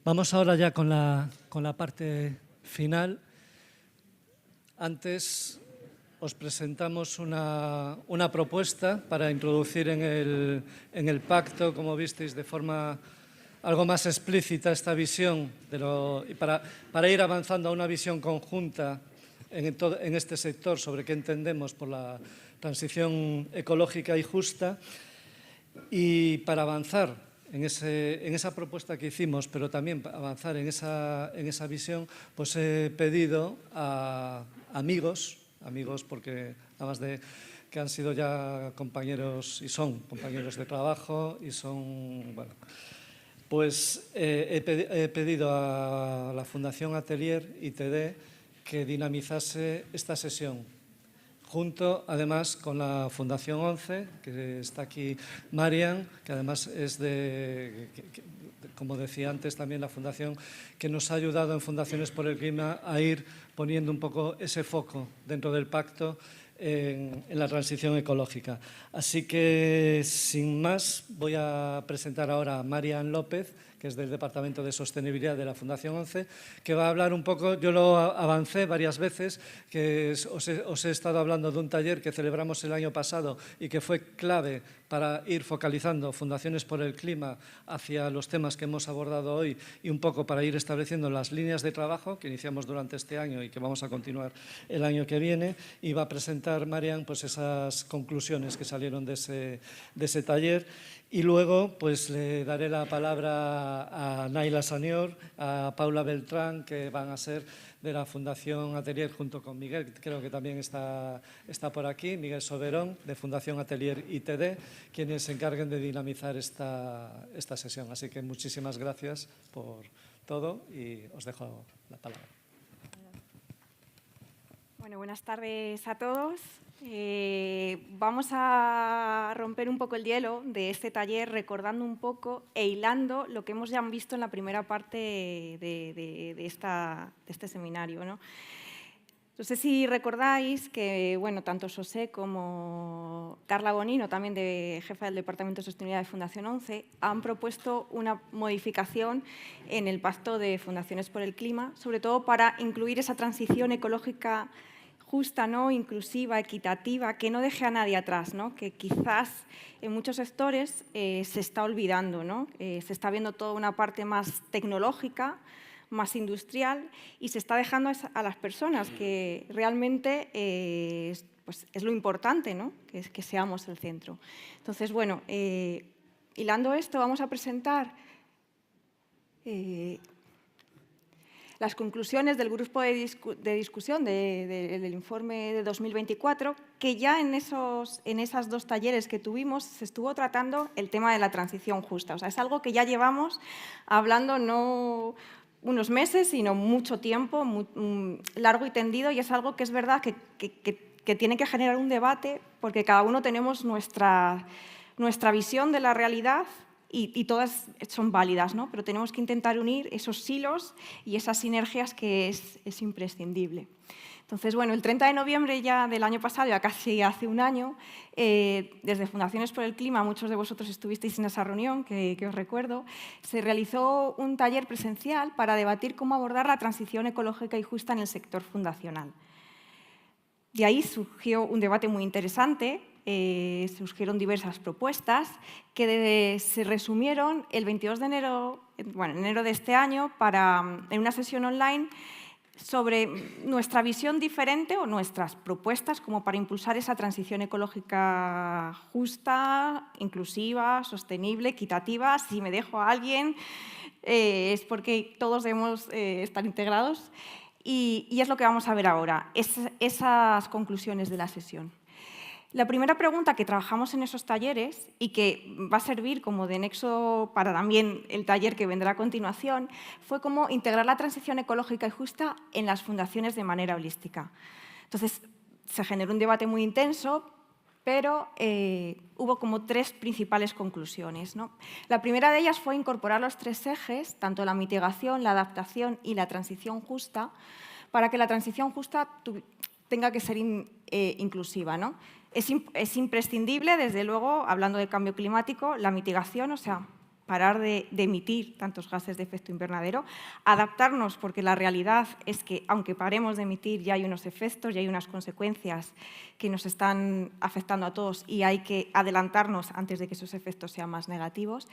Vamos ahora ya con la parte final. Antes os presentamos una propuesta para introducir en el pacto, como visteis, de forma algo más explícita esta visión y para ir avanzando a una visión conjunta en este sector sobre qué entendemos por la transición ecológica y justa. Y para avanzar en esa propuesta que hicimos, pero también para avanzar en esa visión, pues he pedido a amigos porque además de que han sido ya compañeros y son compañeros de trabajo y son, bueno, pues he pedido a la Fundación Atelier ITD que dinamizase esta sesión, junto además con la Fundación 11, que está aquí Marian, que además es como decía antes, también la fundación que nos ha ayudado en Fundaciones por el Clima a ir poniendo un poco ese foco dentro del pacto en la transición ecológica. Así que, sin más, voy a presentar ahora a Marian López, que es del Departamento de Sostenibilidad de la Fundación 11, que va a hablar un poco, yo lo avancé varias veces, que os he estado hablando de un taller que celebramos el año pasado y que fue clave para ir focalizando Fundaciones por el Clima hacia los temas que hemos abordado hoy y un poco para ir estableciendo las líneas de trabajo que iniciamos durante este año y que vamos a continuar el año que viene. Y va a presentar, Marian, pues esas conclusiones que salieron de ese taller. Y luego pues le daré la palabra a Naila Sanior, a Paula Beltrán, que van a ser de la Fundación Atelier junto con Miguel, creo que también está por aquí, Miguel Soberón, de Fundación Atelier ITD, quienes se encarguen de dinamizar esta sesión. Así que muchísimas gracias por todo y os dejo la palabra. Bueno, buenas tardes a todos. Vamos a romper un poco el hielo de este taller recordando un poco e hilando lo que hemos ya visto en la primera parte de este seminario, ¿no? No sé si recordáis que, bueno, tanto José como Carla Bonino, también jefa del Departamento de Sostenibilidad de Fundación 11, han propuesto una modificación en el Pacto de Fundaciones por el Clima, sobre todo para incluir esa transición ecológica justa, ¿no?, inclusiva, equitativa, que no deje a nadie atrás, ¿no?, que quizás en muchos sectores se está olvidando, ¿no?, se está viendo toda una parte más tecnológica, más industrial, y se está dejando a las personas, que realmente pues es lo importante, ¿no?, que es que seamos el centro. Entonces, bueno, hilando esto, vamos a presentar las conclusiones del grupo de discusión del informe de 2024, que ya en esas dos talleres que tuvimos se estuvo tratando el tema de la transición justa. O sea, es algo que ya llevamos hablando no unos meses, sino mucho tiempo, largo y tendido, y es algo que es verdad que tiene que generar un debate, porque cada uno tenemos nuestra visión de la realidad y todas son válidas, ¿no? Pero tenemos que intentar unir esos hilos y esas sinergias que es imprescindible. Entonces, bueno, el 30 de noviembre ya del año pasado, ya casi hace un año, desde Fundaciones por el Clima, muchos de vosotros estuvisteis en esa reunión, que os recuerdo, se realizó un taller presencial para debatir cómo abordar la transición ecológica y justa en el sector fundacional. De ahí surgió un debate muy interesante, surgieron diversas propuestas que se resumieron el 22 de enero, bueno, enero de este año, en una sesión online sobre nuestra visión diferente o nuestras propuestas como para impulsar esa transición ecológica justa, inclusiva, sostenible, equitativa. Si me dejo a alguien es porque todos debemos estar integrados. Y es lo que vamos a ver ahora, esas conclusiones de la sesión. La primera pregunta que trabajamos en esos talleres y que va a servir como de nexo para también el taller que vendrá a continuación fue cómo integrar la transición ecológica y justa en las fundaciones de manera holística. Entonces, se generó un debate muy intenso, pero hubo como tres principales conclusiones, ¿no? La primera de ellas fue incorporar los tres ejes, tanto la mitigación, la adaptación y la transición justa, para que la transición justa tenga que ser inclusiva, ¿no? Es imprescindible, desde luego, hablando de cambio climático, la mitigación, o sea, parar de emitir tantos gases de efecto invernadero, adaptarnos, porque la realidad es que, aunque paremos de emitir, ya hay unos efectos, ya hay unas consecuencias que nos están afectando a todos y hay que adelantarnos antes de que esos efectos sean más negativos.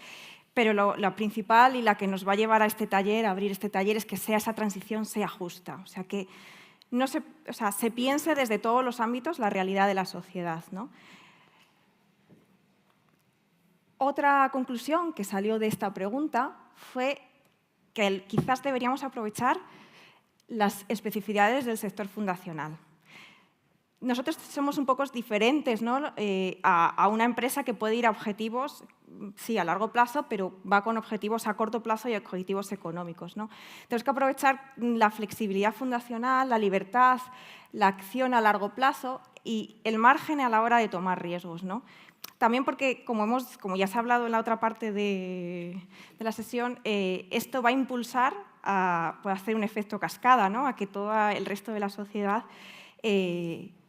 Pero la principal y la que nos va a llevar a este taller, a abrir este taller, es que esa transición sea justa, o sea, que no se piense desde todos los ámbitos la realidad de la sociedad, ¿no? Otra conclusión que salió de esta pregunta fue que quizás deberíamos aprovechar las especificidades del sector fundacional. Nosotros somos un poco diferentes, ¿no? A una empresa que puede ir a objetivos, sí, a largo plazo, pero va con objetivos a corto plazo y objetivos económicos, ¿no? Tenemos que aprovechar la flexibilidad fundacional, la libertad, la acción a largo plazo y el margen a la hora de tomar riesgos, ¿no? También porque, como ya se ha hablado en la otra parte de la sesión, esto va a impulsar, puede hacer un efecto cascada, ¿no? A que todo el resto de la sociedad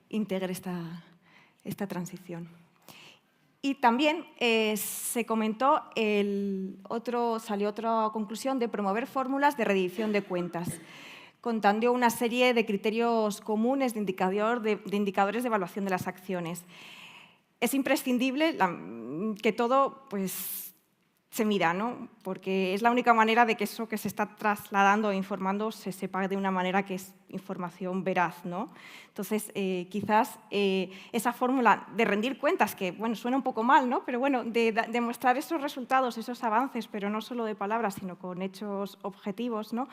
integre esta transición. Y también se comentó, salió otra conclusión de promover fórmulas de rendición de cuentas, contando una serie de criterios comunes de indicadores de evaluación de las acciones. Es imprescindible que todo se mida, ¿no? Porque es la única manera de que eso que se está trasladando e informando se sepa de una manera que es información veraz, ¿no? Entonces, quizás esa fórmula de rendir cuentas, que bueno, suena un poco mal, ¿no? Pero bueno, de mostrar esos resultados, esos avances, pero no solo de palabras, sino con hechos objetivos, ¿no?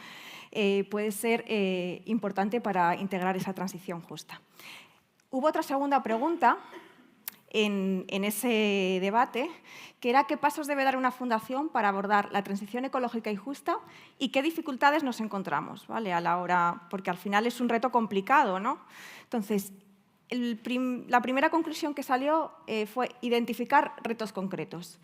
Puede ser importante para integrar esa transición justa. Hubo otra segunda pregunta en ese debate, que era qué pasos debe dar una fundación para abordar la transición ecológica y justa y qué dificultades nos encontramos, ¿vale? A la hora, porque al final es un reto complicado, ¿no? Entonces, la primera conclusión que salió fue identificar retos concretos.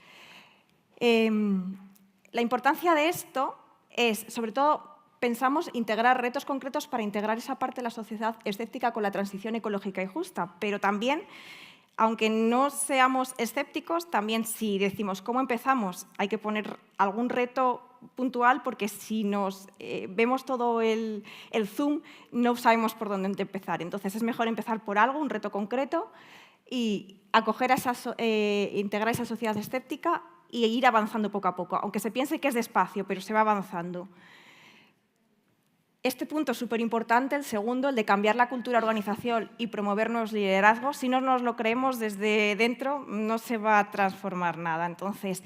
La importancia de esto es, sobre todo, pensamos integrar retos concretos para integrar esa parte de la sociedad escéptica con la transición ecológica y justa, pero también, aunque no seamos escépticos, también si decimos cómo empezamos, hay que poner algún reto puntual, porque si nos vemos todo el zoom, no sabemos por dónde empezar. Entonces, es mejor empezar por algo, un reto concreto, y integrar esa sociedad escéptica y ir avanzando poco a poco, aunque se piense que es despacio, pero se va avanzando. Este punto es súper importante, el segundo, el de cambiar la cultura de organización y promover nuevos liderazgos. Si no nos lo creemos desde dentro, no se va a transformar nada. Entonces,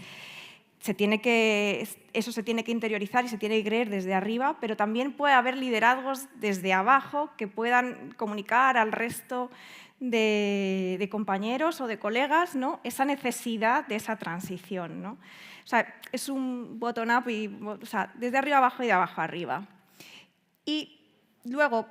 eso se tiene que interiorizar y se tiene que creer desde arriba, pero también puede haber liderazgos desde abajo que puedan comunicar al resto de compañeros o de colegas, ¿no? Esa necesidad de esa transición, ¿no? O sea, es un bottom-up, desde arriba abajo y de abajo arriba. Y luego,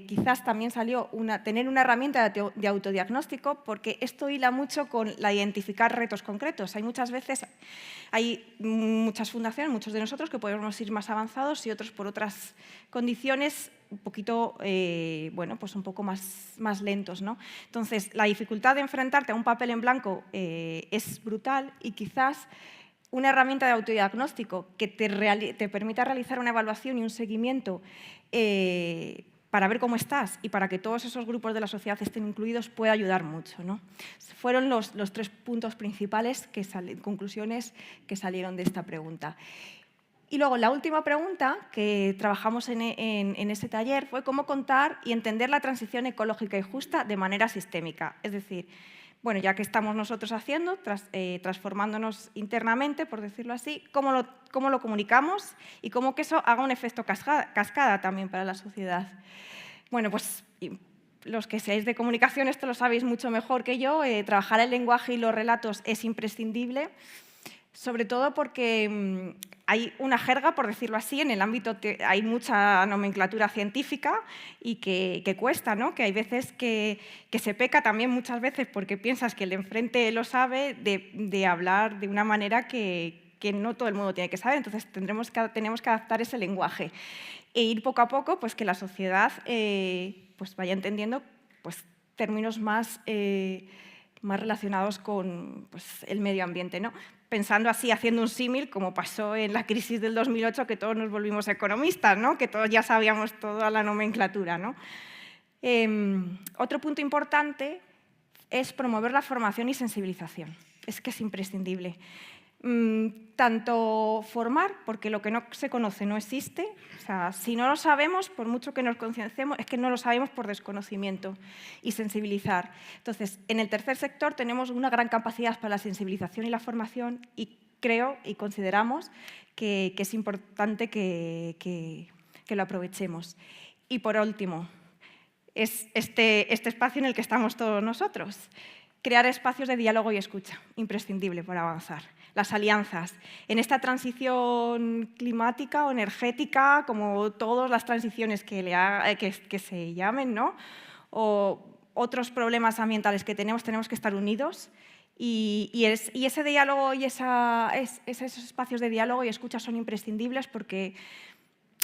quizás también salió tener una herramienta de autodiagnóstico, porque esto hila mucho con la identificar retos concretos. Hay muchas fundaciones, muchos de nosotros, que podemos ir más avanzados y otros por otras condiciones un poquito, un poco más lentos, ¿no? Entonces, la dificultad de enfrentarte a un papel en blanco es brutal y quizás una herramienta de autodiagnóstico que te permita realizar una evaluación y un seguimiento para ver cómo estás y para que todos esos grupos de la sociedad estén incluidos puede ayudar mucho, ¿no? Fueron los 3 puntos principales, conclusiones que salieron de esta pregunta. Y luego, la última pregunta que trabajamos en ese taller fue cómo contar y entender la transición ecológica y justa de manera sistémica. Es decir, bueno, ya que estamos nosotros haciendo, transformándonos internamente, por decirlo así, ¿cómo lo comunicamos y cómo que eso haga un efecto cascada también para la sociedad? Bueno, pues los que seáis de comunicación esto lo sabéis mucho mejor que yo, trabajar el lenguaje y los relatos es imprescindible, sobre todo porque hay una jerga, por decirlo así, en el ámbito, hay mucha nomenclatura científica y que cuesta, ¿no? Que hay veces que se peca también muchas veces porque piensas que el de enfrente lo sabe, de hablar de una manera que no todo el mundo tiene que saber. Entonces, tenemos que adaptar ese lenguaje e ir poco a poco, pues que la sociedad vaya entendiendo términos más relacionados con el medio ambiente, ¿no? pensando así, haciendo un símil, como pasó en la crisis del 2008, que todos nos volvimos economistas, ¿no? Que todos ya sabíamos toda la nomenclatura, ¿no? Otro punto importante es promover la formación y sensibilización. Es que es imprescindible. Tanto formar, porque lo que no se conoce no existe, o sea, si no lo sabemos, por mucho que nos concienciemos, es que no lo sabemos por desconocimiento, y sensibilizar. Entonces, en el tercer sector tenemos una gran capacidad para la sensibilización y la formación y creo y consideramos que es importante que lo aprovechemos. Y por último, es este espacio en el que estamos todos nosotros. Crear espacios de diálogo y escucha, imprescindible para avanzar. Las alianzas. En esta transición climática o energética, como todas las transiciones que se llamen, ¿no? O otros problemas ambientales que tenemos que estar unidos. Y ese diálogo y esos espacios de diálogo y escucha son imprescindibles porque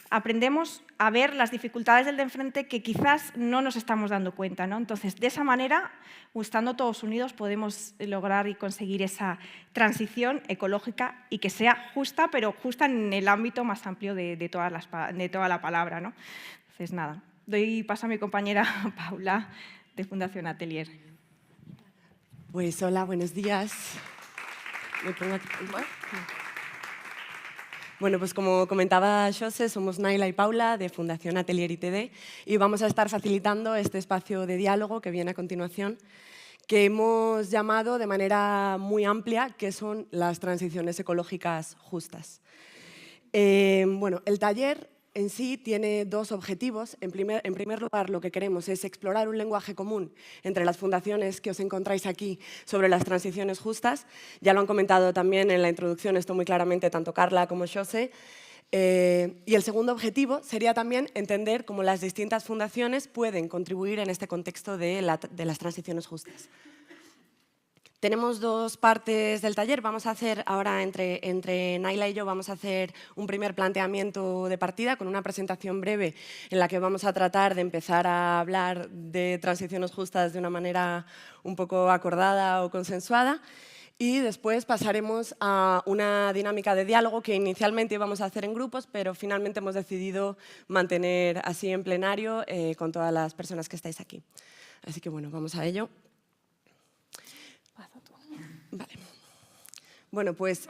aprendemos a ver las dificultades del de enfrente que quizás no nos estamos dando cuenta, ¿no? Entonces, de esa manera, estando todos unidos, podemos lograr y conseguir esa transición ecológica y que sea justa, pero justa en el ámbito más amplio de toda la palabra, ¿no? Entonces, nada, doy paso a mi compañera Paula, de Fundación Atelier. Pues hola, buenos días. Me pongo aquí. Bueno, pues como comentaba Xose, somos Naila y Paula de Fundación Atelier ITD y vamos a estar facilitando este espacio de diálogo que viene a continuación, que hemos llamado de manera muy amplia, que son las transiciones ecológicas justas. Bueno, el taller en sí tiene dos objetivos. En primer lugar, lo que queremos es explorar un lenguaje común entre las fundaciones que os encontráis aquí sobre las transiciones justas. Ya lo han comentado también en la introducción esto muy claramente tanto Carla como Xose. Y el segundo objetivo sería también entender cómo las distintas fundaciones pueden contribuir en este contexto de las transiciones justas. Tenemos dos partes del taller. Vamos a hacer ahora, entre Naila y yo, vamos a hacer un primer planteamiento de partida con una presentación breve en la que vamos a tratar de empezar a hablar de transiciones justas de una manera un poco acordada o consensuada. Y después pasaremos a una dinámica de diálogo que inicialmente íbamos a hacer en grupos, pero finalmente hemos decidido mantener así en plenario con todas las personas que estáis aquí. Así que bueno, vamos a ello. Vale. Bueno, pues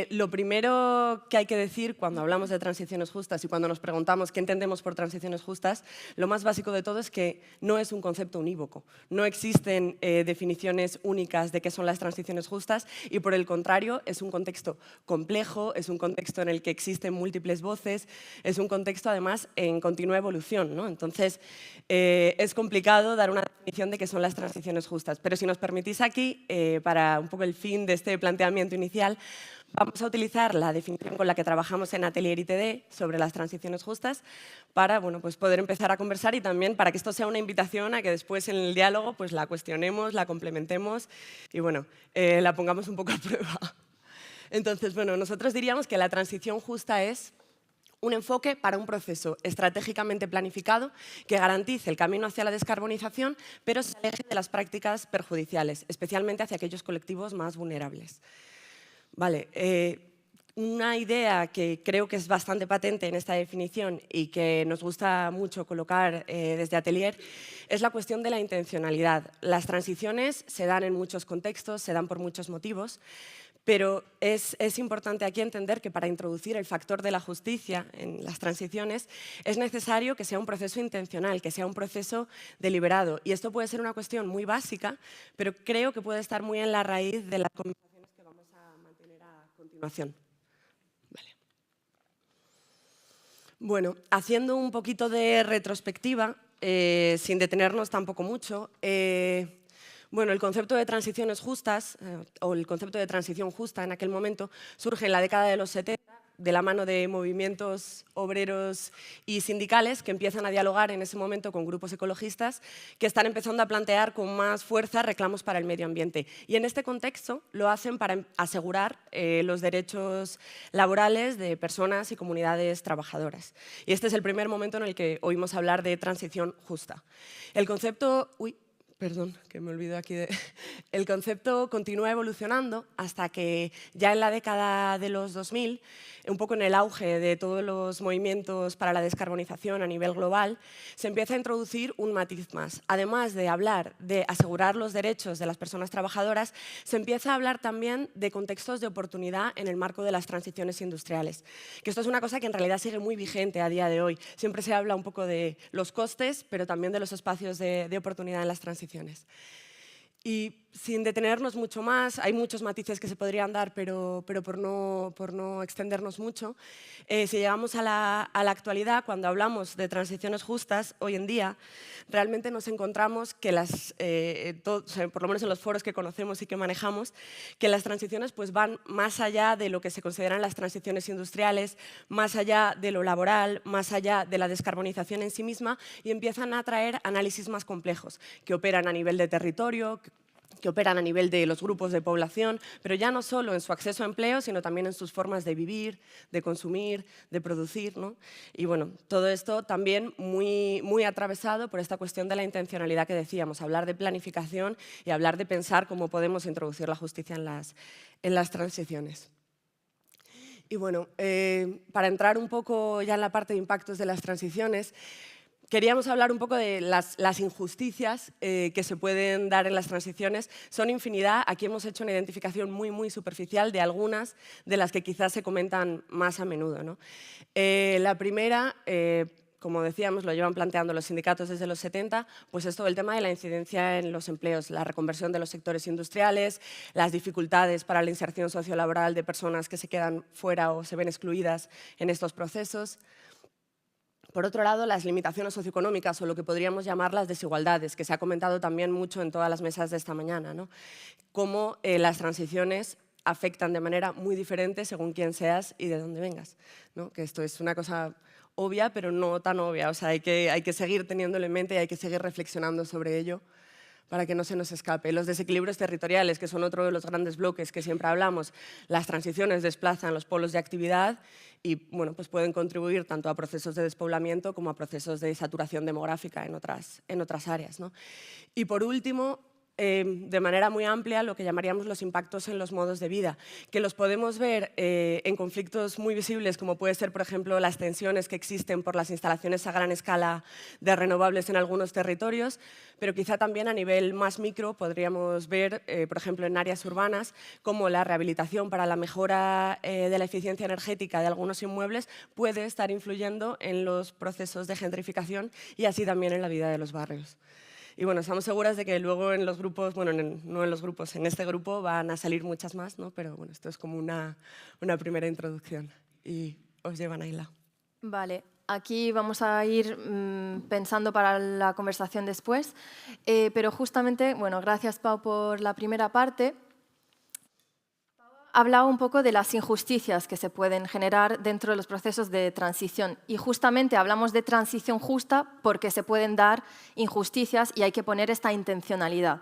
lo primero que hay que decir cuando hablamos de transiciones justas y cuando nos preguntamos qué entendemos por transiciones justas, lo más básico de todo es que no es un concepto unívoco. No existen definiciones únicas de qué son las transiciones justas y, por el contrario, es un contexto complejo, es un contexto en el que existen múltiples voces, es un contexto, además, en continua evolución, ¿no? Entonces, es complicado dar una definición de qué son las transiciones justas. Pero si nos permitís aquí, para un poco el fin de este planteamiento inicial, vamos a utilizar la definición con la que trabajamos en Atelier ITD sobre las transiciones justas para pues poder empezar a conversar y también para que esto sea una invitación a que después en el diálogo pues la cuestionemos, la complementemos y la pongamos un poco a prueba. Entonces, nosotros diríamos que la transición justa es un enfoque para un proceso estratégicamente planificado que garantice el camino hacia la descarbonización, pero se aleje de las prácticas perjudiciales, especialmente hacia aquellos colectivos más vulnerables. Vale, una idea que creo que es bastante patente en esta definición y que nos gusta mucho colocar desde Atelier es la cuestión de la intencionalidad. Las transiciones se dan en muchos contextos, se dan por muchos motivos, pero es importante aquí entender que para introducir el factor de la justicia en las transiciones es necesario que sea un proceso intencional, que sea un proceso deliberado. Y esto puede ser una cuestión muy básica, pero creo que puede estar muy en la raíz de las conversaciones que vamos a mantener a continuación. Vale. Bueno, haciendo un poquito de retrospectiva, sin detenernos tampoco mucho, el concepto de transiciones justas, o el concepto de transición justa en aquel momento, surge en la década de los 70, de la mano de movimientos obreros y sindicales que empiezan a dialogar en ese momento con grupos ecologistas que están empezando a plantear con más fuerza reclamos para el medio ambiente. Y en este contexto lo hacen para asegurar los derechos laborales de personas y comunidades trabajadoras. Y este es el primer momento en el que oímos hablar de transición justa. El concepto... Perdón, que me olvido aquí de... El concepto continúa evolucionando hasta que ya en la década de los 2000, un poco en el auge de todos los movimientos para la descarbonización a nivel global, se empieza a introducir un matiz más. Además de hablar de asegurar los derechos de las personas trabajadoras, se empieza a hablar también de contextos de oportunidad en el marco de las transiciones industriales. Que esto es una cosa que en realidad sigue muy vigente a día de hoy. Siempre se habla un poco de los costes, pero también de los espacios de oportunidad en las transiciones. Y sin detenernos mucho más, hay muchos matices que se podrían dar, pero por no extendernos mucho, si llegamos a la actualidad, cuando hablamos de transiciones justas, hoy en día, realmente nos encontramos que por lo menos en los foros que conocemos y que manejamos, que las transiciones pues, van más allá de lo que se consideran las transiciones industriales, más allá de lo laboral, más allá de la descarbonización en sí misma, y empiezan a traer análisis más complejos, que operan a nivel de territorio, que operan a nivel de los grupos de población, pero ya no solo en su acceso a empleo, sino también en sus formas de vivir, de consumir, de producir, ¿no? Y bueno, todo esto también muy atravesado por esta cuestión de la intencionalidad que decíamos, hablar de planificación y hablar de pensar cómo podemos introducir la justicia en las transiciones. Y bueno, para entrar un poco ya en la parte de impactos de las transiciones, queríamos hablar un poco de las injusticias que se pueden dar en las transiciones. Son infinidad. Aquí hemos hecho una identificación muy superficial de algunas de las que quizás se comentan más a menudo, ¿no? La primera, como decíamos, lo llevan planteando los sindicatos desde los 70, pues es todo el tema de la incidencia en los empleos, la reconversión de los sectores industriales, las dificultades para la inserción sociolaboral de personas que se quedan fuera o se ven excluidas en estos procesos. Por otro lado, las limitaciones socioeconómicas o lo que podríamos llamar las desigualdades, que se ha comentado también mucho en todas las mesas de esta mañana, ¿no? Cómo las transiciones afectan de manera muy diferente según quién seas y de dónde vengas, ¿no? Que esto es una cosa obvia, pero no tan obvia. O sea, hay que seguir teniéndolo en mente y hay que seguir reflexionando sobre ello para que no se nos escape. Los desequilibrios territoriales, que son otro de los grandes bloques que siempre hablamos, las transiciones desplazan los polos de actividad y bueno, pues pueden contribuir tanto a procesos de despoblamiento como a procesos de saturación demográfica en otras áreas, ¿no? Y por último, de manera muy amplia, lo que llamaríamos los impactos en los modos de vida, que los podemos ver en conflictos muy visibles, como puede ser, por ejemplo, las tensiones que existen por las instalaciones a gran escala de renovables en algunos territorios, pero quizá también a nivel más micro podríamos ver, por ejemplo, en áreas urbanas, cómo la rehabilitación para la mejora de la eficiencia energética de algunos inmuebles puede estar influyendo en los procesos de gentrificación y así también en la vida de los barrios. Y bueno, estamos seguras de que luego en los grupos, bueno, no en los grupos, en este grupo van a salir muchas más, ¿no? Pero bueno, esto es como una primera introducción. Y os llevan a Ayla. Vale, aquí vamos a ir pensando para la conversación después, pero justamente, bueno, gracias Pau por la primera parte. Ha hablado un poco de las injusticias que se pueden generar dentro de los procesos de transición y justamente hablamos de transición justa porque se pueden dar injusticias y hay que poner esta intencionalidad.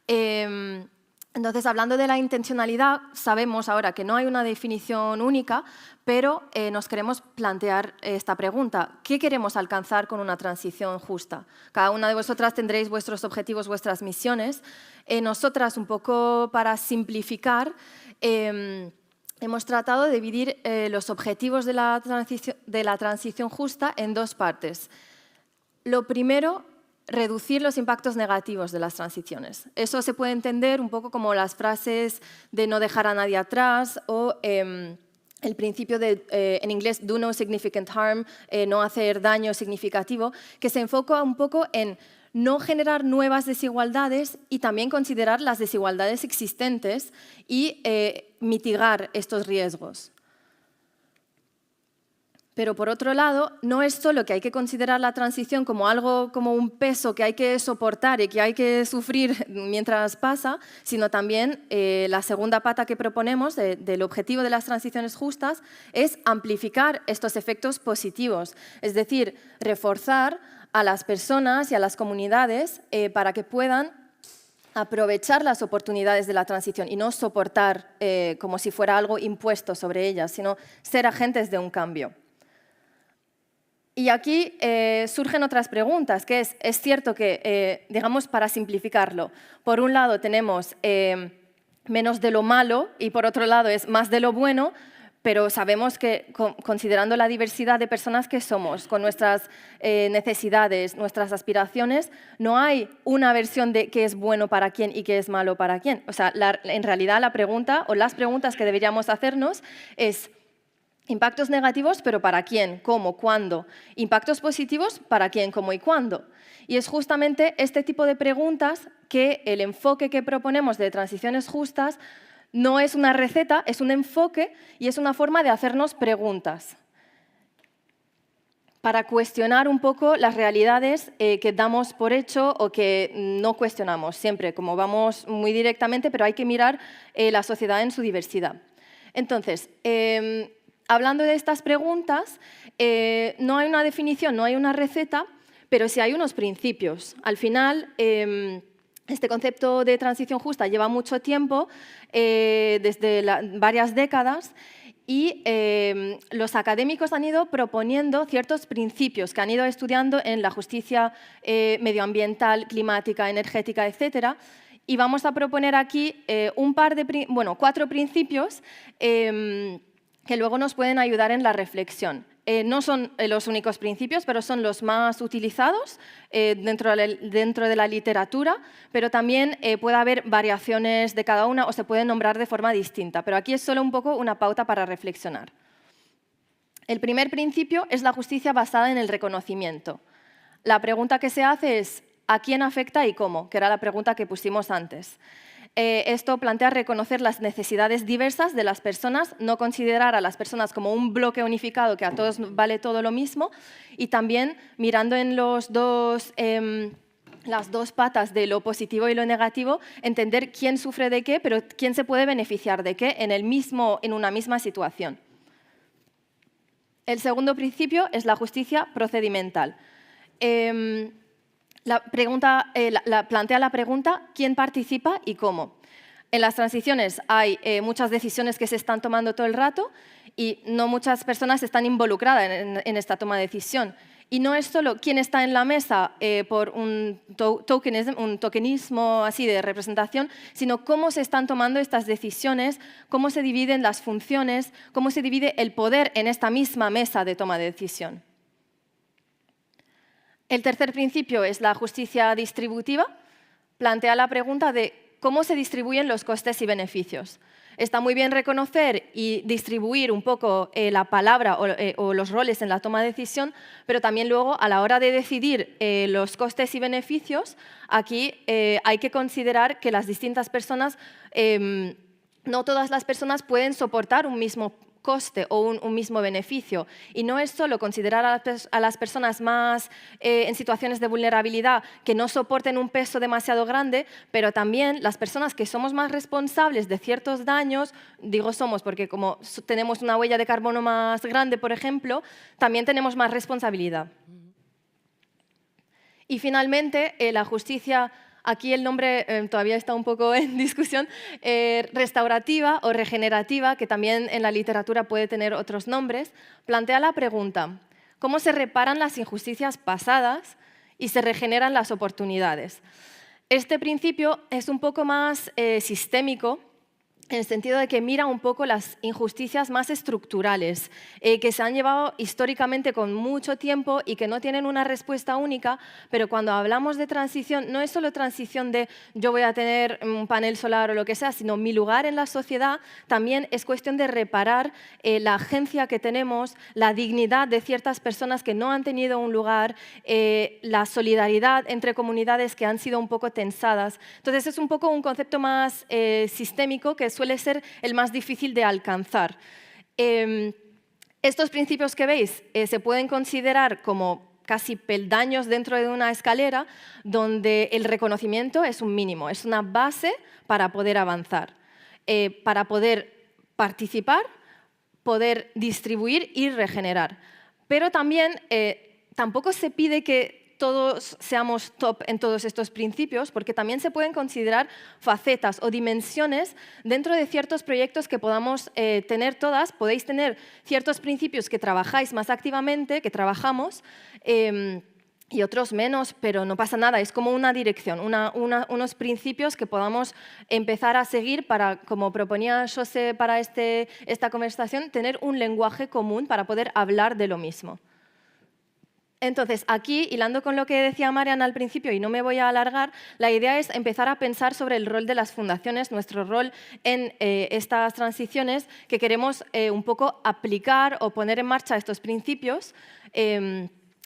Entonces, hablando de la intencionalidad, sabemos ahora que no hay una definición única, pero nos queremos plantear esta pregunta. ¿Qué queremos alcanzar con una transición justa? Cada una de vosotras tendréis vuestros objetivos, vuestras misiones. Nosotras, un poco para simplificar, hemos tratado de dividir los objetivos de la transición justa en dos partes. Lo primero, reducir los impactos negativos de las transiciones. Eso se puede entender un poco como las frases de no dejar a nadie atrás o el principio de, en inglés, do no significant harm, no hacer daño significativo, que se enfoca un poco en no generar nuevas desigualdades y también considerar las desigualdades existentes y mitigar estos riesgos. Pero, por otro lado, no es solo que hay que considerar la transición como algo, como un peso que hay que soportar y que hay que sufrir mientras pasa, sino también la segunda pata que proponemos del objetivo de las transiciones justas es amplificar estos efectos positivos, es decir, reforzar a las personas y a las comunidades para que puedan aprovechar las oportunidades de la transición y no soportar como si fuera algo impuesto sobre ellas, sino ser agentes de un cambio. Y aquí surgen otras preguntas, que es cierto que, digamos, para simplificarlo, por un lado tenemos menos de lo malo y por otro lado es más de lo bueno, pero sabemos que, considerando la diversidad de personas que somos, con nuestras necesidades, nuestras aspiraciones, no hay una versión de qué es bueno para quién y qué es malo para quién. O sea, en realidad la pregunta o las preguntas que deberíamos hacernos es impactos negativos, pero ¿para quién? ¿Cómo? ¿Cuándo? Impactos positivos, ¿para quién? ¿Cómo y cuándo? Y es justamente este tipo de preguntas que el enfoque que proponemos de transiciones justas no es una receta, es un enfoque y es una forma de hacernos preguntas para cuestionar un poco las realidades que damos por hecho o que no cuestionamos siempre, como vamos muy directamente, pero hay que mirar la sociedad en su diversidad. Entonces, hablando de estas preguntas, no hay una definición, no hay una receta, pero sí hay unos principios. Al final, este concepto de transición justa lleva mucho tiempo, desde varias décadas, y los académicos han ido proponiendo ciertos principios que han ido estudiando en la justicia medioambiental, climática, energética, etcétera. Y vamos a proponer aquí 4 principios que luego nos pueden ayudar en la reflexión. No son los únicos principios, pero son los más utilizados dentro de la literatura, pero también puede haber variaciones de cada una o se pueden nombrar de forma distinta. Pero aquí es solo un poco una pauta para reflexionar. El primer principio es la justicia basada en el reconocimiento. La pregunta que se hace es ¿a quién afecta y cómo? Que era la pregunta que pusimos antes. Esto plantea reconocer las necesidades diversas de las personas, no considerar a las personas como un bloque unificado que a todos vale todo lo mismo y también mirando en las dos patas de lo positivo y lo negativo, entender quién sufre de qué, pero quién se puede beneficiar de qué en una misma situación. El segundo principio es la justicia procedimental. Plantea la pregunta ¿quién participa y cómo? En las transiciones hay muchas decisiones que se están tomando todo el rato y no muchas personas están involucradas en esta toma de decisión. Y no es solo quién está en la mesa por un tokenismo así de representación, sino cómo se están tomando estas decisiones, cómo se dividen las funciones, cómo se divide el poder en esta misma mesa de toma de decisión. El tercer principio es la justicia distributiva. Plantea la pregunta de cómo se distribuyen los costes y beneficios. Está muy bien reconocer y distribuir un poco la palabra o los roles en la toma de decisión, pero también luego a la hora de decidir los costes y beneficios, aquí hay que considerar que las distintas personas, no todas las personas pueden soportar un mismo coste o un mismo beneficio. Y no es solo considerar a las personas más en situaciones de vulnerabilidad que no soporten un peso demasiado grande, pero también las personas que somos más responsables de ciertos daños, digo somos porque como tenemos una huella de carbono más grande, por ejemplo, también tenemos más responsabilidad. Y finalmente, la justicia. Aquí el nombre todavía está un poco en discusión, restaurativa o regenerativa, que también en la literatura puede tener otros nombres, plantea la pregunta, ¿cómo se reparan las injusticias pasadas y se regeneran las oportunidades? Este principio es un poco más sistémico, en el sentido de que mira un poco las injusticias más estructurales, que se han llevado históricamente con mucho tiempo y que no tienen una respuesta única, pero cuando hablamos de transición, no es solo transición de yo voy a tener un panel solar o lo que sea, sino mi lugar en la sociedad también es cuestión de reparar la agencia que tenemos, la dignidad de ciertas personas que no han tenido un lugar, la solidaridad entre comunidades que han sido un poco tensadas. Entonces es un poco un concepto más sistémico que suele ser el más difícil de alcanzar. Estos principios que veis se pueden considerar como casi peldaños dentro de una escalera donde el reconocimiento es un mínimo, es una base para poder avanzar, para poder participar, poder distribuir y regenerar. Pero también tampoco se pide que todos seamos top en todos estos principios, porque también se pueden considerar facetas o dimensiones dentro de ciertos proyectos que podamos tener todas. Podéis tener ciertos principios que trabajáis más activamente, que trabajamos, y otros menos, pero no pasa nada, es como una dirección, unos principios que podamos empezar a seguir para, como proponía José para esta conversación, tener un lenguaje común para poder hablar de lo mismo. Entonces, aquí, hilando con lo que decía Marian al principio, y no me voy a alargar, la idea es empezar a pensar sobre el rol de las fundaciones, nuestro rol en estas transiciones, que queremos un poco aplicar o poner en marcha estos principios.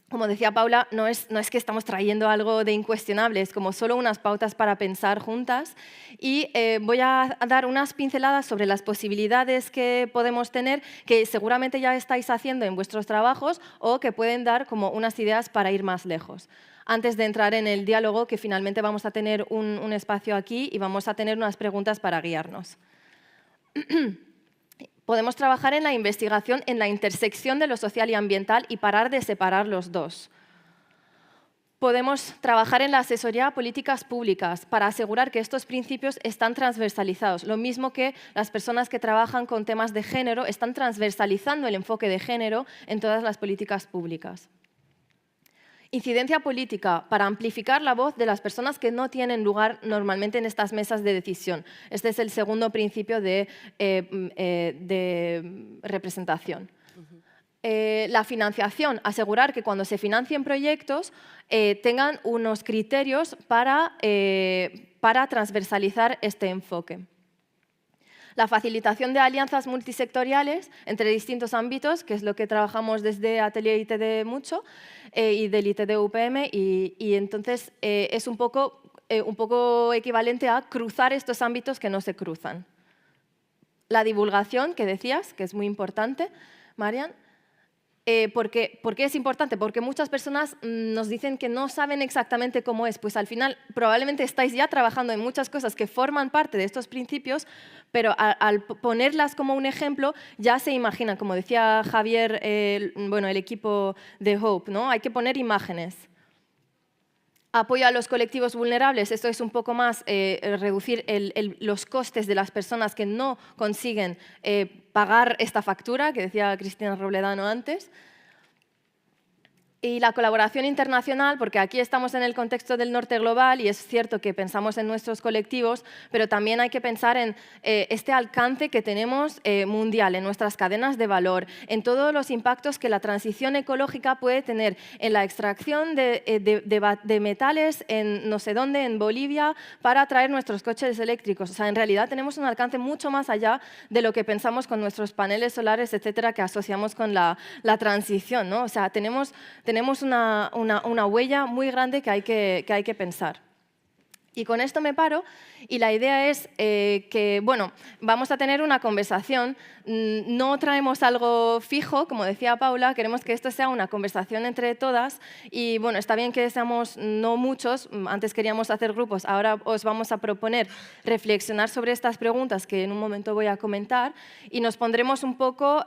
Como decía Paula, no es que estamos trayendo algo de incuestionable, es como solo unas pautas para pensar juntas. Y voy a dar unas pinceladas sobre las posibilidades que podemos tener, que seguramente ya estáis haciendo en vuestros trabajos o que pueden dar como unas ideas para ir más lejos. Antes de entrar en el diálogo, que finalmente vamos a tener un espacio aquí y vamos a tener unas preguntas para guiarnos. Podemos trabajar en la investigación en la intersección de lo social y ambiental y parar de separar los dos. Podemos trabajar en la asesoría a políticas públicas para asegurar que estos principios están transversalizados. Lo mismo que las personas que trabajan con temas de género están transversalizando el enfoque de género en todas las políticas públicas. Incidencia política para amplificar la voz de las personas que no tienen lugar normalmente en estas mesas de decisión. Este es el segundo principio de representación. La financiación, asegurar que cuando se financien proyectos tengan unos criterios para transversalizar este enfoque. La facilitación de alianzas multisectoriales entre distintos ámbitos, que es lo que trabajamos desde Atelier ITD mucho y del ITD UPM, y entonces es un poco equivalente a cruzar estos ámbitos que no se cruzan. La divulgación, que decías, que es muy importante, Marian. ¿Por qué es importante? Porque muchas personas nos dicen que no saben exactamente cómo es. Pues al final probablemente estáis ya trabajando en muchas cosas que forman parte de estos principios, pero al ponerlas como un ejemplo ya se imaginan. Como decía Javier, el equipo de Hope, ¿no? Hay que poner imágenes. Apoyo a los colectivos vulnerables, esto es un poco más reducir los costes de las personas que no consiguen pagar esta factura, que decía Cristina Robledano antes. Y la colaboración internacional, porque aquí estamos en el contexto del norte global y es cierto que pensamos en nuestros colectivos, pero también hay que pensar en este alcance que tenemos mundial, en nuestras cadenas de valor, en todos los impactos que la transición ecológica puede tener en la extracción de metales en no sé dónde, en Bolivia, para traer nuestros coches eléctricos. O sea, en realidad tenemos un alcance mucho más allá de lo que pensamos con nuestros paneles solares, etcétera, que asociamos con la transición, ¿no? O sea, tenemos una huella muy grande que hay que pensar. Y con esto me paro y la idea es que, bueno, vamos a tener una conversación. No traemos algo fijo, como decía Paula, queremos que esto sea una conversación entre todas y, bueno, está bien que seamos no muchos, antes queríamos hacer grupos, ahora os vamos a proponer reflexionar sobre estas preguntas que en un momento voy a comentar y nos pondremos un poco,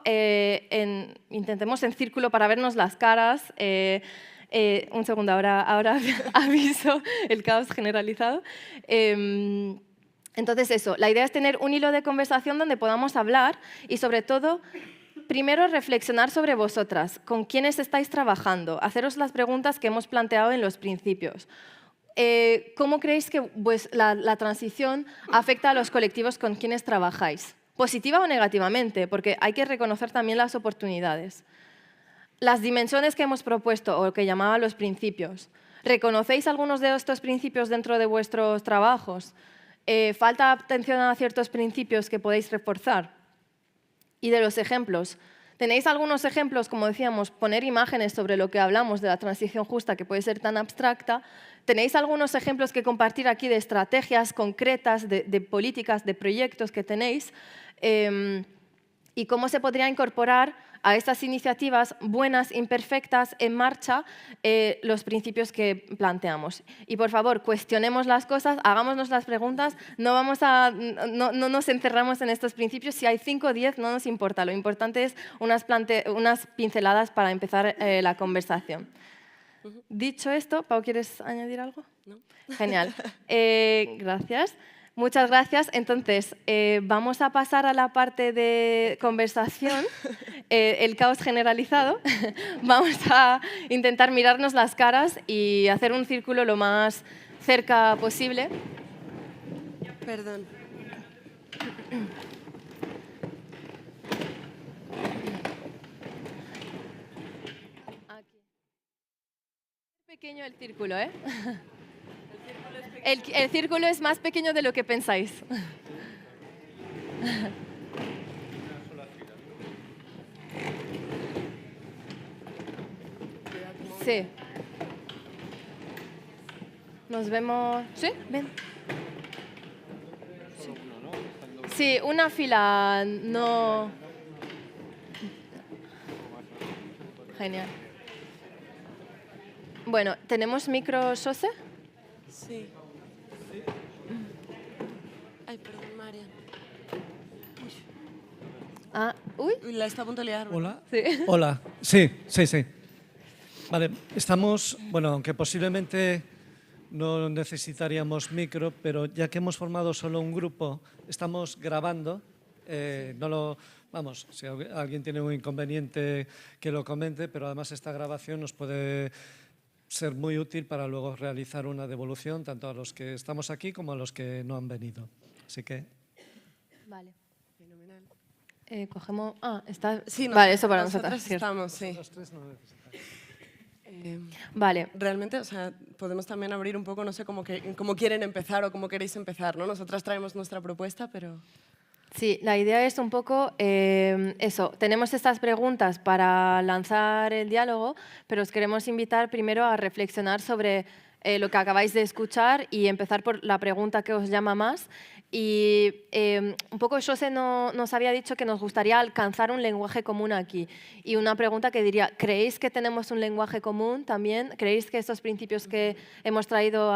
intentemos en círculo para vernos las caras. Un segundo, ahora aviso el caos generalizado. Entonces eso, la idea es tener un hilo de conversación donde podamos hablar y sobre todo, primero reflexionar sobre vosotras, con quiénes estáis trabajando, haceros las preguntas que hemos planteado en los principios. ¿Cómo creéis que la transición afecta a los colectivos con quienes trabajáis? ¿Positiva o negativamente? Porque hay que reconocer también las oportunidades. Las dimensiones que hemos propuesto, o que llamaba los principios, ¿reconocéis algunos de estos principios dentro de vuestros trabajos? ¿Falta atención a ciertos principios que podéis reforzar? Y de los ejemplos, ¿tenéis algunos ejemplos, como decíamos, poner imágenes sobre lo que hablamos de la transición justa, que puede ser tan abstracta? ¿Tenéis algunos ejemplos que compartir aquí de estrategias concretas, de políticas, de proyectos que tenéis? ¿Y cómo se podría incorporar a estas iniciativas buenas, imperfectas, en marcha, los principios que planteamos? Y por favor, cuestionemos las cosas, hagámonos las preguntas, no nos encerramos en estos principios. Si hay 5 o 10, no nos importa. Lo importante es unas pinceladas para empezar la conversación. Dicho esto, Pau, ¿quieres añadir algo? No. Genial. Gracias. Muchas gracias. Entonces, vamos a pasar a la parte de conversación, el caos generalizado. Vamos a intentar mirarnos las caras y hacer un círculo lo más cerca posible. Perdón. Aquí. Pequeño el círculo, ¿eh? El círculo es más pequeño de lo que pensáis. Sí. Nos vemos. ¿Sí? Ven. Sí, una fila, no. Genial. Bueno, ¿tenemos micro, José? Sí. Ay, perdón, María. Ah, uy. Uy, la está a punto de liar. Hola. Sí. Hola. Sí, sí, sí. Vale, estamos, bueno, aunque posiblemente no necesitaríamos micro, pero ya que hemos formado solo un grupo, estamos grabando. Vamos, si alguien tiene un inconveniente que lo comente, pero además esta grabación nos puede ser muy útil para luego realizar una devolución tanto a los que estamos aquí como a los que no han venido. Así que... Vale. Fenomenal. Cogemos... Ah, está... Sí, vale, eso para nosotras. Estamos, sí. Los tres no necesitan. Vale. Realmente, o sea, podemos también abrir un poco, no sé cómo quieren empezar o cómo queréis empezar, ¿no? Nosotras traemos nuestra propuesta, pero... Sí, la idea es un poco eso. Tenemos estas preguntas para lanzar el diálogo, pero os queremos invitar primero a reflexionar sobre lo que acabáis de escuchar y empezar por la pregunta que os llama más. Y un poco José nos había dicho que nos gustaría alcanzar un lenguaje común aquí. Y una pregunta que diría, ¿creéis que tenemos un lenguaje común también? ¿Creéis que estos principios que hemos traído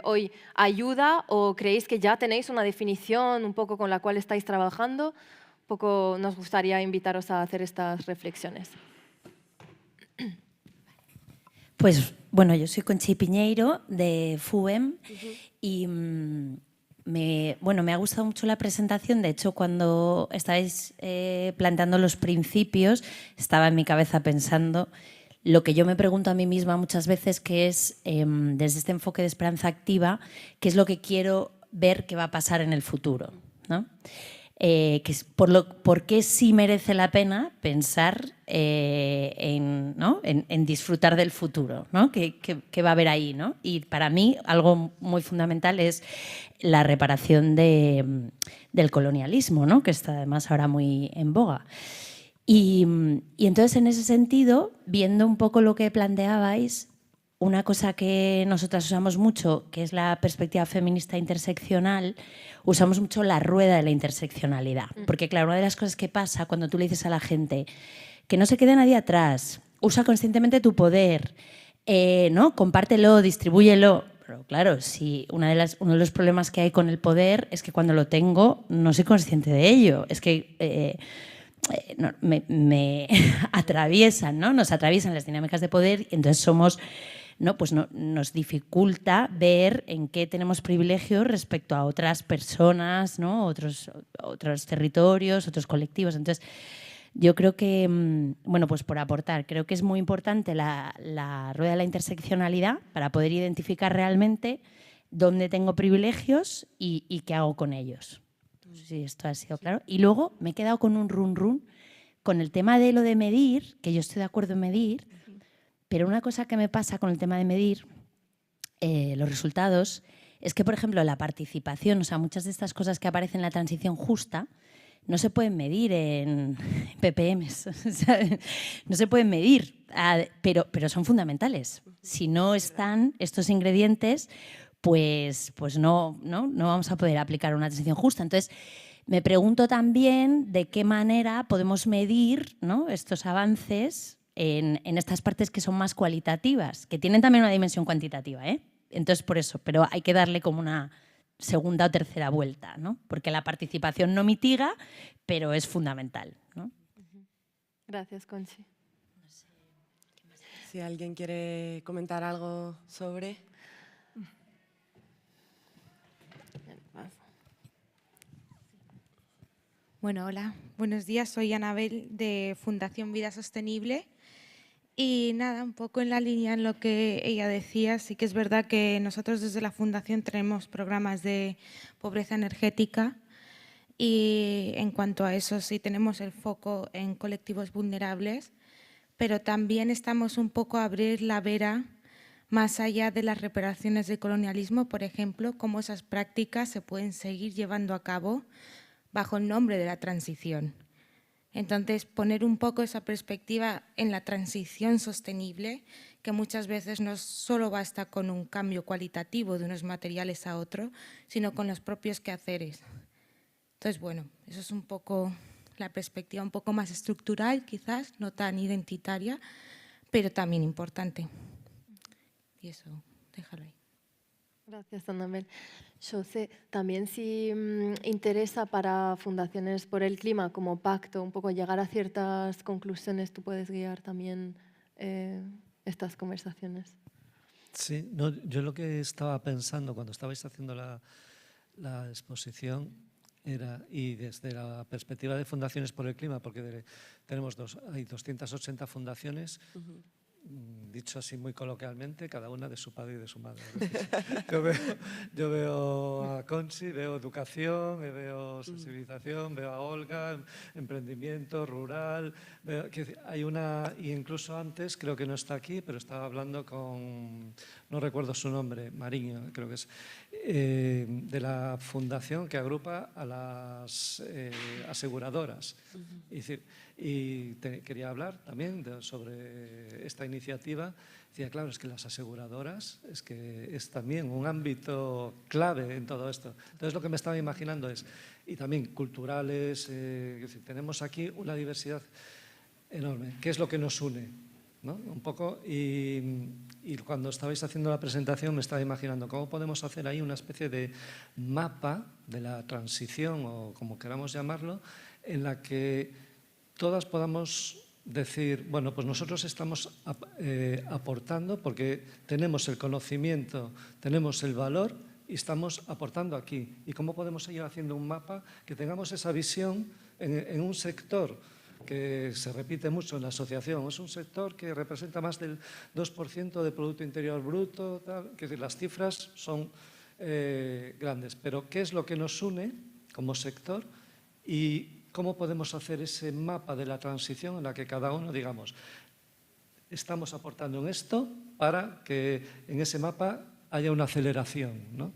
hoy ayuda o creéis que ya tenéis una definición un poco con la cual estáis trabajando? Un poco nos gustaría invitaros a hacer estas reflexiones. Pues bueno, yo soy Conchi Piñeiro de FUEM y me ha gustado mucho la presentación. De hecho, cuando estabais planteando los principios, estaba en mi cabeza pensando lo que yo me pregunto a mí misma muchas veces, que es, desde este enfoque de esperanza activa, qué es lo que quiero ver que va a pasar en el futuro, ¿no? Que es por qué sí merece la pena pensar en disfrutar del futuro, ¿no? ¿Qué va a haber ahí, ¿no? Y para mí algo muy fundamental es la reparación del colonialismo, ¿no? Que está además ahora muy en boga. Y entonces, en ese sentido, viendo un poco lo que planteabais, una cosa que nosotras usamos mucho, que es la perspectiva feminista interseccional, usamos mucho la rueda de la interseccionalidad. Porque, claro, una de las cosas que pasa cuando tú le dices a la gente que no se quede nadie atrás, usa conscientemente tu poder, ¿no? Compártelo, distribúyelo. Pero claro, si uno de los problemas que hay con el poder es que cuando lo tengo no soy consciente de ello. Es que me atraviesan, ¿no? Nos atraviesan las dinámicas de poder y entonces somos... nos dificulta ver en qué tenemos privilegios respecto a otras personas, ¿no? otros territorios, otros colectivos. Entonces, yo creo que, pues por aportar, creo que es muy importante la rueda de la interseccionalidad para poder identificar realmente dónde tengo privilegios y qué hago con ellos. No sé si esto ha sido claro. Y luego me he quedado con un run con el tema de lo de medir, que yo estoy de acuerdo en medir, pero una cosa que me pasa con el tema de medir los resultados es que, por ejemplo, la participación, o sea, muchas de estas cosas que aparecen en la transición justa no se pueden medir en ppms, no se pueden medir, pero son fundamentales. Si no están estos ingredientes, pues no vamos a poder aplicar una transición justa. Entonces, me pregunto también de qué manera podemos medir, ¿no?, estos avances en estas partes que son más cualitativas, que tienen también una dimensión cuantitativa, ¿eh? Entonces, por eso, pero hay que darle como una segunda o tercera vuelta, ¿no? Porque la participación no mitiga, pero es fundamental, ¿no? Gracias, Conchi. Si alguien quiere comentar algo sobre... Bueno, hola, buenos días. Soy Anabel de Fundación Vida Sostenible. Y nada, un poco en la línea en lo que ella decía, sí que es verdad que nosotros desde la Fundación tenemos programas de pobreza energética y en cuanto a eso sí tenemos el foco en colectivos vulnerables, pero también estamos un poco a abrir la vera más allá de las reparaciones del colonialismo, por ejemplo, cómo esas prácticas se pueden seguir llevando a cabo bajo el nombre de la transición. Entonces, poner un poco esa perspectiva en la transición sostenible, que muchas veces no solo basta con un cambio cualitativo de unos materiales a otro, sino con los propios quehaceres. Entonces, bueno, eso es un poco la perspectiva un poco más estructural, quizás, no tan identitaria, pero también importante. Y eso, déjalo ahí. Gracias, Anabel. José, también si interesa para Fundaciones por el Clima como pacto un poco llegar a ciertas conclusiones, tú puedes guiar también estas conversaciones. Sí, no, yo lo que estaba pensando cuando estabais haciendo la exposición era, y desde la perspectiva de Fundaciones por el Clima, porque hay 280 fundaciones, dicho así muy coloquialmente, cada una de su padre y de su madre. Yo veo a Conchi, veo educación, veo sensibilización, veo a Olga, emprendimiento, rural. Hay una, y incluso antes, creo que no está aquí, pero estaba hablando con, no recuerdo su nombre, Mariño, creo que es, de la fundación que agrupa a las aseguradoras. Quería hablar también sobre esta iniciativa. Decía, claro, es que las aseguradoras es también un ámbito clave en todo esto. Entonces, lo que me estaba imaginando es, y también culturales, tenemos aquí una diversidad enorme. ¿Qué es lo que nos une? ¿No? Un poco, y cuando estabais haciendo la presentación me estaba imaginando cómo podemos hacer ahí una especie de mapa de la transición, o como queramos llamarlo, en la que todas podamos decir, bueno, pues nosotros estamos aportando porque tenemos el conocimiento, tenemos el valor y estamos aportando aquí. ¿Y cómo podemos seguir haciendo un mapa que tengamos esa visión en un sector que se repite mucho en la asociación? Es un sector que representa más del 2% del Producto Interior Bruto, que las cifras son grandes. Pero ¿qué es lo que nos une como sector? Y ¿cómo podemos hacer ese mapa de la transición en la que cada uno, digamos, estamos aportando en esto para que en ese mapa haya una aceleración, ¿no?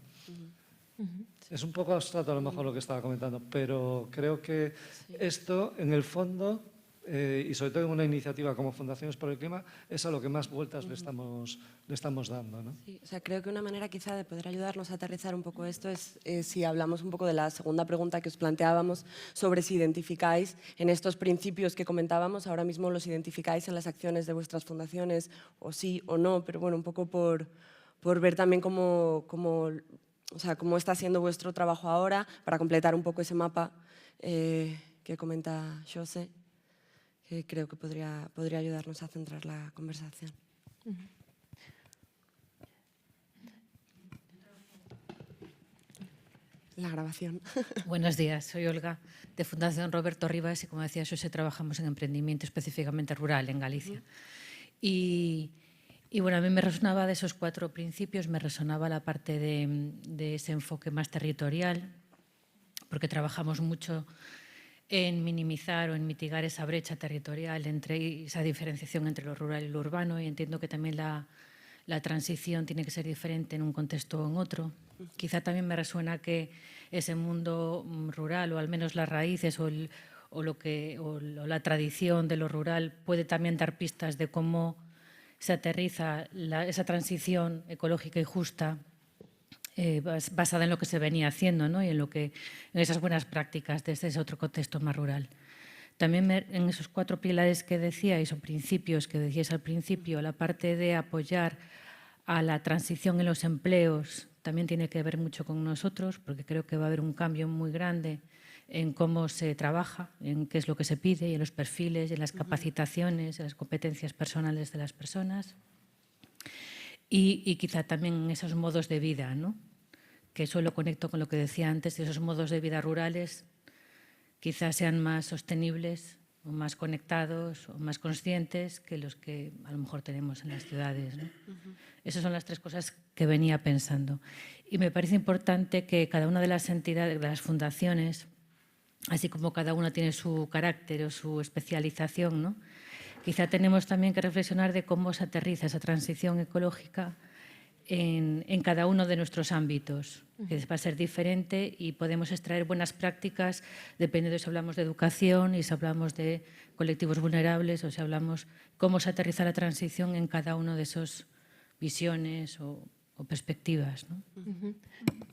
Es un poco abstracto a lo mejor lo que estaba comentando, pero creo que esto, en el fondo, y sobre todo en una iniciativa como Fundaciones por el Clima, es a lo que más vueltas le estamos dando, ¿no? Sí, o sea, creo que una manera quizá de poder ayudarnos a aterrizar un poco esto es si hablamos un poco de la segunda pregunta que os planteábamos sobre si identificáis en estos principios que comentábamos, ahora mismo los identificáis en las acciones de vuestras fundaciones, o sí o no, pero bueno, un poco por ver también cómo está siendo vuestro trabajo ahora, para completar un poco ese mapa que comenta José, que creo que podría ayudarnos a centrar la conversación. La grabación. Buenos días, soy Olga, de Fundación Roberto Rivas, y como decía José, trabajamos en emprendimiento específicamente rural en Galicia. Y bueno, a mí me resonaba de esos 4 principios, me resonaba la parte de ese enfoque más territorial, porque trabajamos mucho en minimizar o en mitigar esa brecha territorial, entre esa diferenciación entre lo rural y lo urbano, y entiendo que también la transición tiene que ser diferente en un contexto o en otro. Quizá también me resuena que ese mundo rural, o al menos las raíces o la tradición de lo rural, puede también dar pistas de cómo se aterriza esa transición ecológica y justa basada en lo que se venía haciendo, ¿no? Y en esas buenas prácticas desde ese otro contexto más rural. También en esos 4 pilares que decíais, o principios que decíais al principio, la parte de apoyar a la transición en los empleos también tiene que ver mucho con nosotros, porque creo que va a haber un cambio muy grande en cómo se trabaja, en qué es lo que se pide, y en los perfiles, y en las capacitaciones, en las competencias personales de las personas. Y quizá también en esos modos de vida, ¿no? Que eso lo conecto con lo que decía antes, esos modos de vida rurales quizás sean más sostenibles o más conectados o más conscientes que los que a lo mejor tenemos en las ciudades, ¿no? Esas son las tres cosas que venía pensando. Y me parece importante que cada una de las entidades, de las fundaciones, así como cada una tiene su carácter o su especialización, ¿no? Quizá tenemos también que reflexionar de cómo se aterriza esa transición ecológica en cada uno de nuestros ámbitos, que va a ser diferente y podemos extraer buenas prácticas dependiendo de si hablamos de educación y si hablamos de colectivos vulnerables o si hablamos cómo se aterriza la transición en cada uno de esas visiones o perspectivas, ¿no?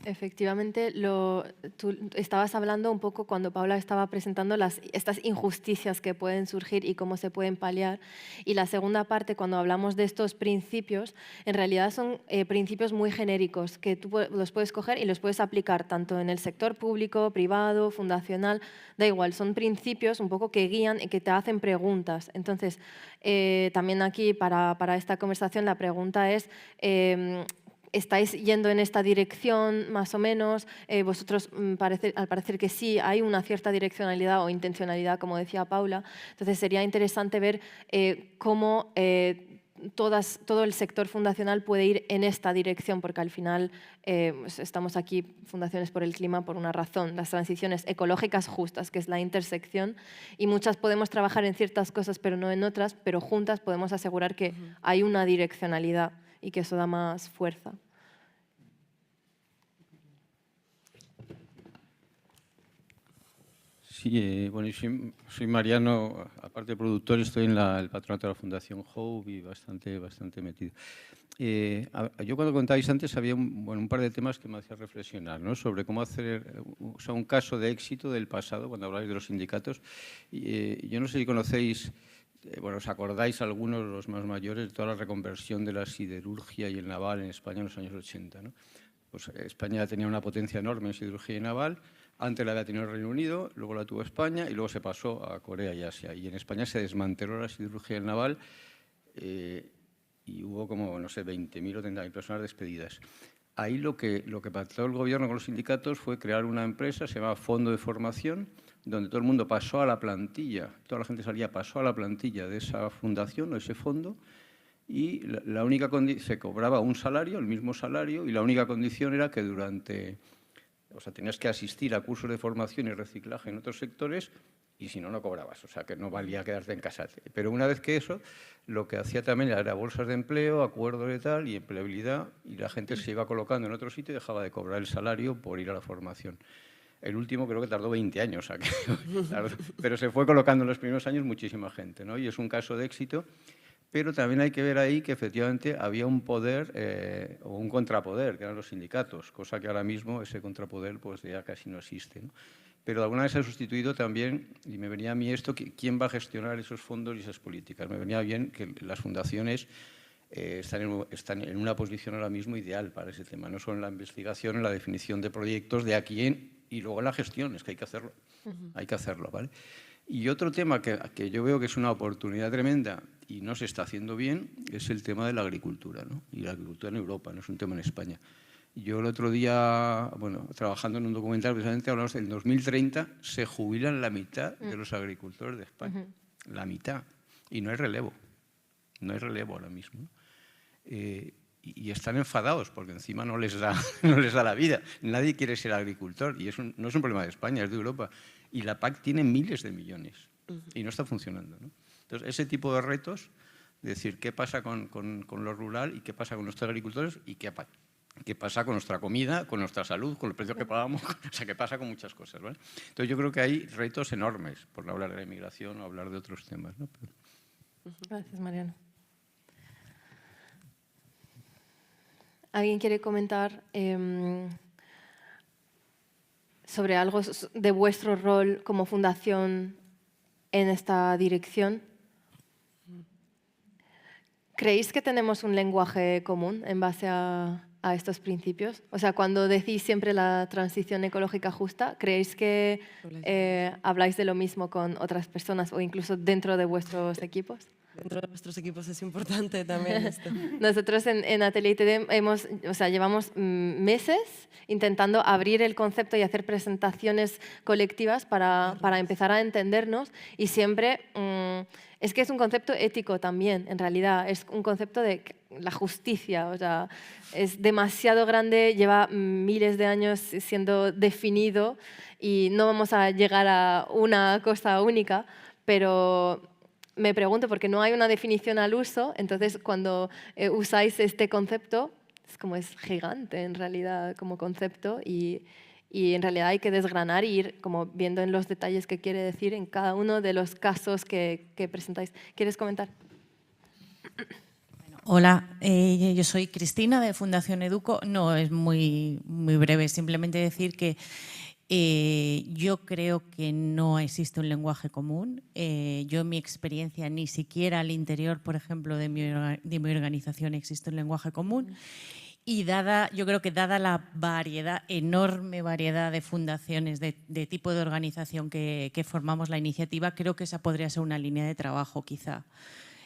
Efectivamente, tú estabas hablando un poco cuando Paula estaba presentando estas injusticias que pueden surgir y cómo se pueden paliar. Y la segunda parte, cuando hablamos de estos principios, en realidad son principios muy genéricos que tú los puedes coger y los puedes aplicar tanto en el sector público, privado, fundacional, da igual. Son principios un poco que guían y que te hacen preguntas. Entonces, también aquí para esta conversación la pregunta es ¿estáis yendo en esta dirección más o menos? Vosotros, al parecer que sí, hay una cierta direccionalidad o intencionalidad, como decía Paula. Entonces sería interesante ver cómo todo el sector fundacional puede ir en esta dirección, porque al final estamos aquí, Fundaciones por el Clima, por una razón, las transiciones ecológicas justas, que es la intersección, y muchas podemos trabajar en ciertas cosas, pero no en otras, pero juntas podemos asegurar que hay una direccionalidad y que eso da más fuerza. Sí, bueno, soy Mariano, aparte de productor, estoy en el patronato de la Fundación Hope y bastante metido. Yo cuando contabais antes había un par de temas que me hacían reflexionar, ¿no? Sobre cómo hacer un caso de éxito del pasado, cuando habláis de los sindicatos. Yo no sé si conocéis, os acordáis algunos, los más mayores, de toda la reconversión de la siderurgia y el naval en España en los años 80, ¿no? Pues España tenía una potencia enorme en siderurgia y naval. Antes la había tenido el Reino Unido, luego la tuvo España y luego se pasó a Corea y Asia. Y en España se desmanteló la siderurgia y el naval y hubo como, no sé, 20.000 o 30.000 personas despedidas. Ahí lo que pactó el gobierno con los sindicatos fue crear una empresa, se llamaba Fondo de Formación, donde todo el mundo pasó a la plantilla, toda la gente pasó a la plantilla de esa fundación o ese fondo, y la única se cobraba un salario, el mismo salario, y la única condición era que tenías que asistir a cursos de formación y reciclaje en otros sectores y si no, no cobrabas. O sea, que no valía quedarte en casa. Pero una vez que eso, lo que hacía también era bolsas de empleo, acuerdos de tal y empleabilidad, y la gente se iba colocando en otro sitio y dejaba de cobrar el salario por ir a la formación. El último creo que tardó 20 años, o sea, pero se fue colocando en los primeros años muchísima gente, ¿no? Y es un caso de éxito. Pero también hay que ver ahí que efectivamente había un poder o un contrapoder, que eran los sindicatos, cosa que ahora mismo ese contrapoder pues ya casi no existe, ¿no? Pero de alguna vez se ha sustituido también, y me venía a mí esto, ¿quién va a gestionar esos fondos y esas políticas? Me venía bien que las fundaciones están en una posición ahora mismo ideal para ese tema, no solo en la investigación, en la definición de proyectos, de a quién, y luego en la gestión, es que hay que hacerlo, hay que hacerlo, ¿vale? Y otro tema que yo veo que es una oportunidad tremenda y no se está haciendo bien es el tema de la agricultura, ¿no? Y la agricultura en Europa, no es un tema en España. Yo el otro día, trabajando en un documental, precisamente hablamos del 2030, se jubilan la mitad de los agricultores de España. La mitad. Y no hay relevo. No hay relevo ahora mismo. Y están enfadados porque encima no les da la vida. Nadie quiere ser agricultor y no es un problema de España, es de Europa. Y la PAC tiene miles de millones y no está funcionando, ¿no? Entonces, ese tipo de retos, es decir, qué pasa con lo rural y qué pasa con nuestros agricultores y qué pasa con nuestra comida, con nuestra salud, con los precios que pagamos, o sea, qué pasa con muchas cosas, ¿vale? Entonces, yo creo que hay retos enormes por no hablar de la inmigración o hablar de otros temas, ¿no? Gracias, Mariano. ¿Alguien quiere comentar sobre algo de vuestro rol como fundación en esta dirección? ¿Creéis que tenemos un lenguaje común en base a a estos principios? O sea, cuando decís siempre la transición ecológica justa, ¿creéis que habláis de lo mismo con otras personas o incluso dentro de vuestros equipos? Dentro de nuestros equipos es importante también esto. Nosotros en Atelier TD llevamos meses intentando abrir el concepto y hacer presentaciones colectivas para empezar a entendernos, y siempre es que es un concepto ético también, en realidad. Es un concepto de la justicia, o sea, es demasiado grande, lleva miles de años siendo definido y no vamos a llegar a una cosa única, pero me pregunto, porque no hay una definición al uso, entonces cuando usáis este concepto, es gigante en realidad como concepto, y en realidad hay que desgranar y ir como viendo en los detalles qué quiere decir en cada uno de los casos que presentáis. ¿Quieres comentar? Hola, yo soy Cristina de Fundación Educo. No, es muy breve, simplemente decir que yo creo que no existe un lenguaje común. Yo en mi experiencia, ni siquiera al interior, por ejemplo, de mi organización existe un lenguaje común. Y yo creo que dada la enorme variedad de fundaciones, de tipo de organización que formamos la iniciativa, creo que esa podría ser una línea de trabajo quizá.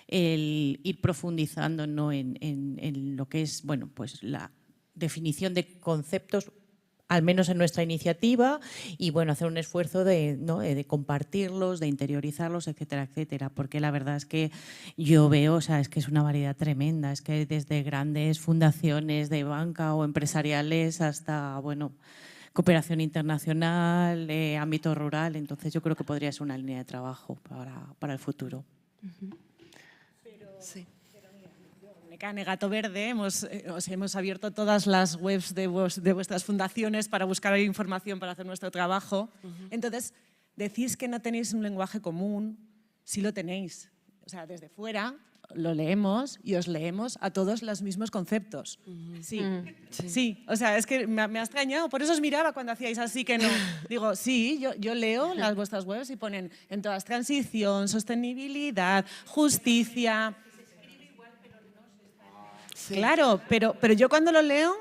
El ir profundizando, ¿no?, en lo que es, bueno, pues la definición de conceptos, al menos en nuestra iniciativa, y bueno, hacer un esfuerzo de compartirlos, de interiorizarlos, etcétera, etcétera, porque la verdad es que yo veo, es que es una variedad tremenda, es que desde grandes fundaciones de banca o empresariales hasta, bueno, cooperación internacional, ámbito rural, entonces yo creo que podría ser una línea de trabajo para el futuro. Sí. En Gato Verde os hemos abierto todas las webs de vuestras fundaciones para buscar información para hacer nuestro trabajo. Entonces, decís que no tenéis un lenguaje común, sí lo tenéis. O sea, desde fuera lo leemos y os leemos a todos los mismos conceptos. Sí. O sea, es que me ha extrañado, por eso os miraba cuando hacíais así que no. Digo, sí, yo leo vuestras webs y ponen en todas transición, sostenibilidad, justicia. Sí. Claro, pero yo cuando lo leo,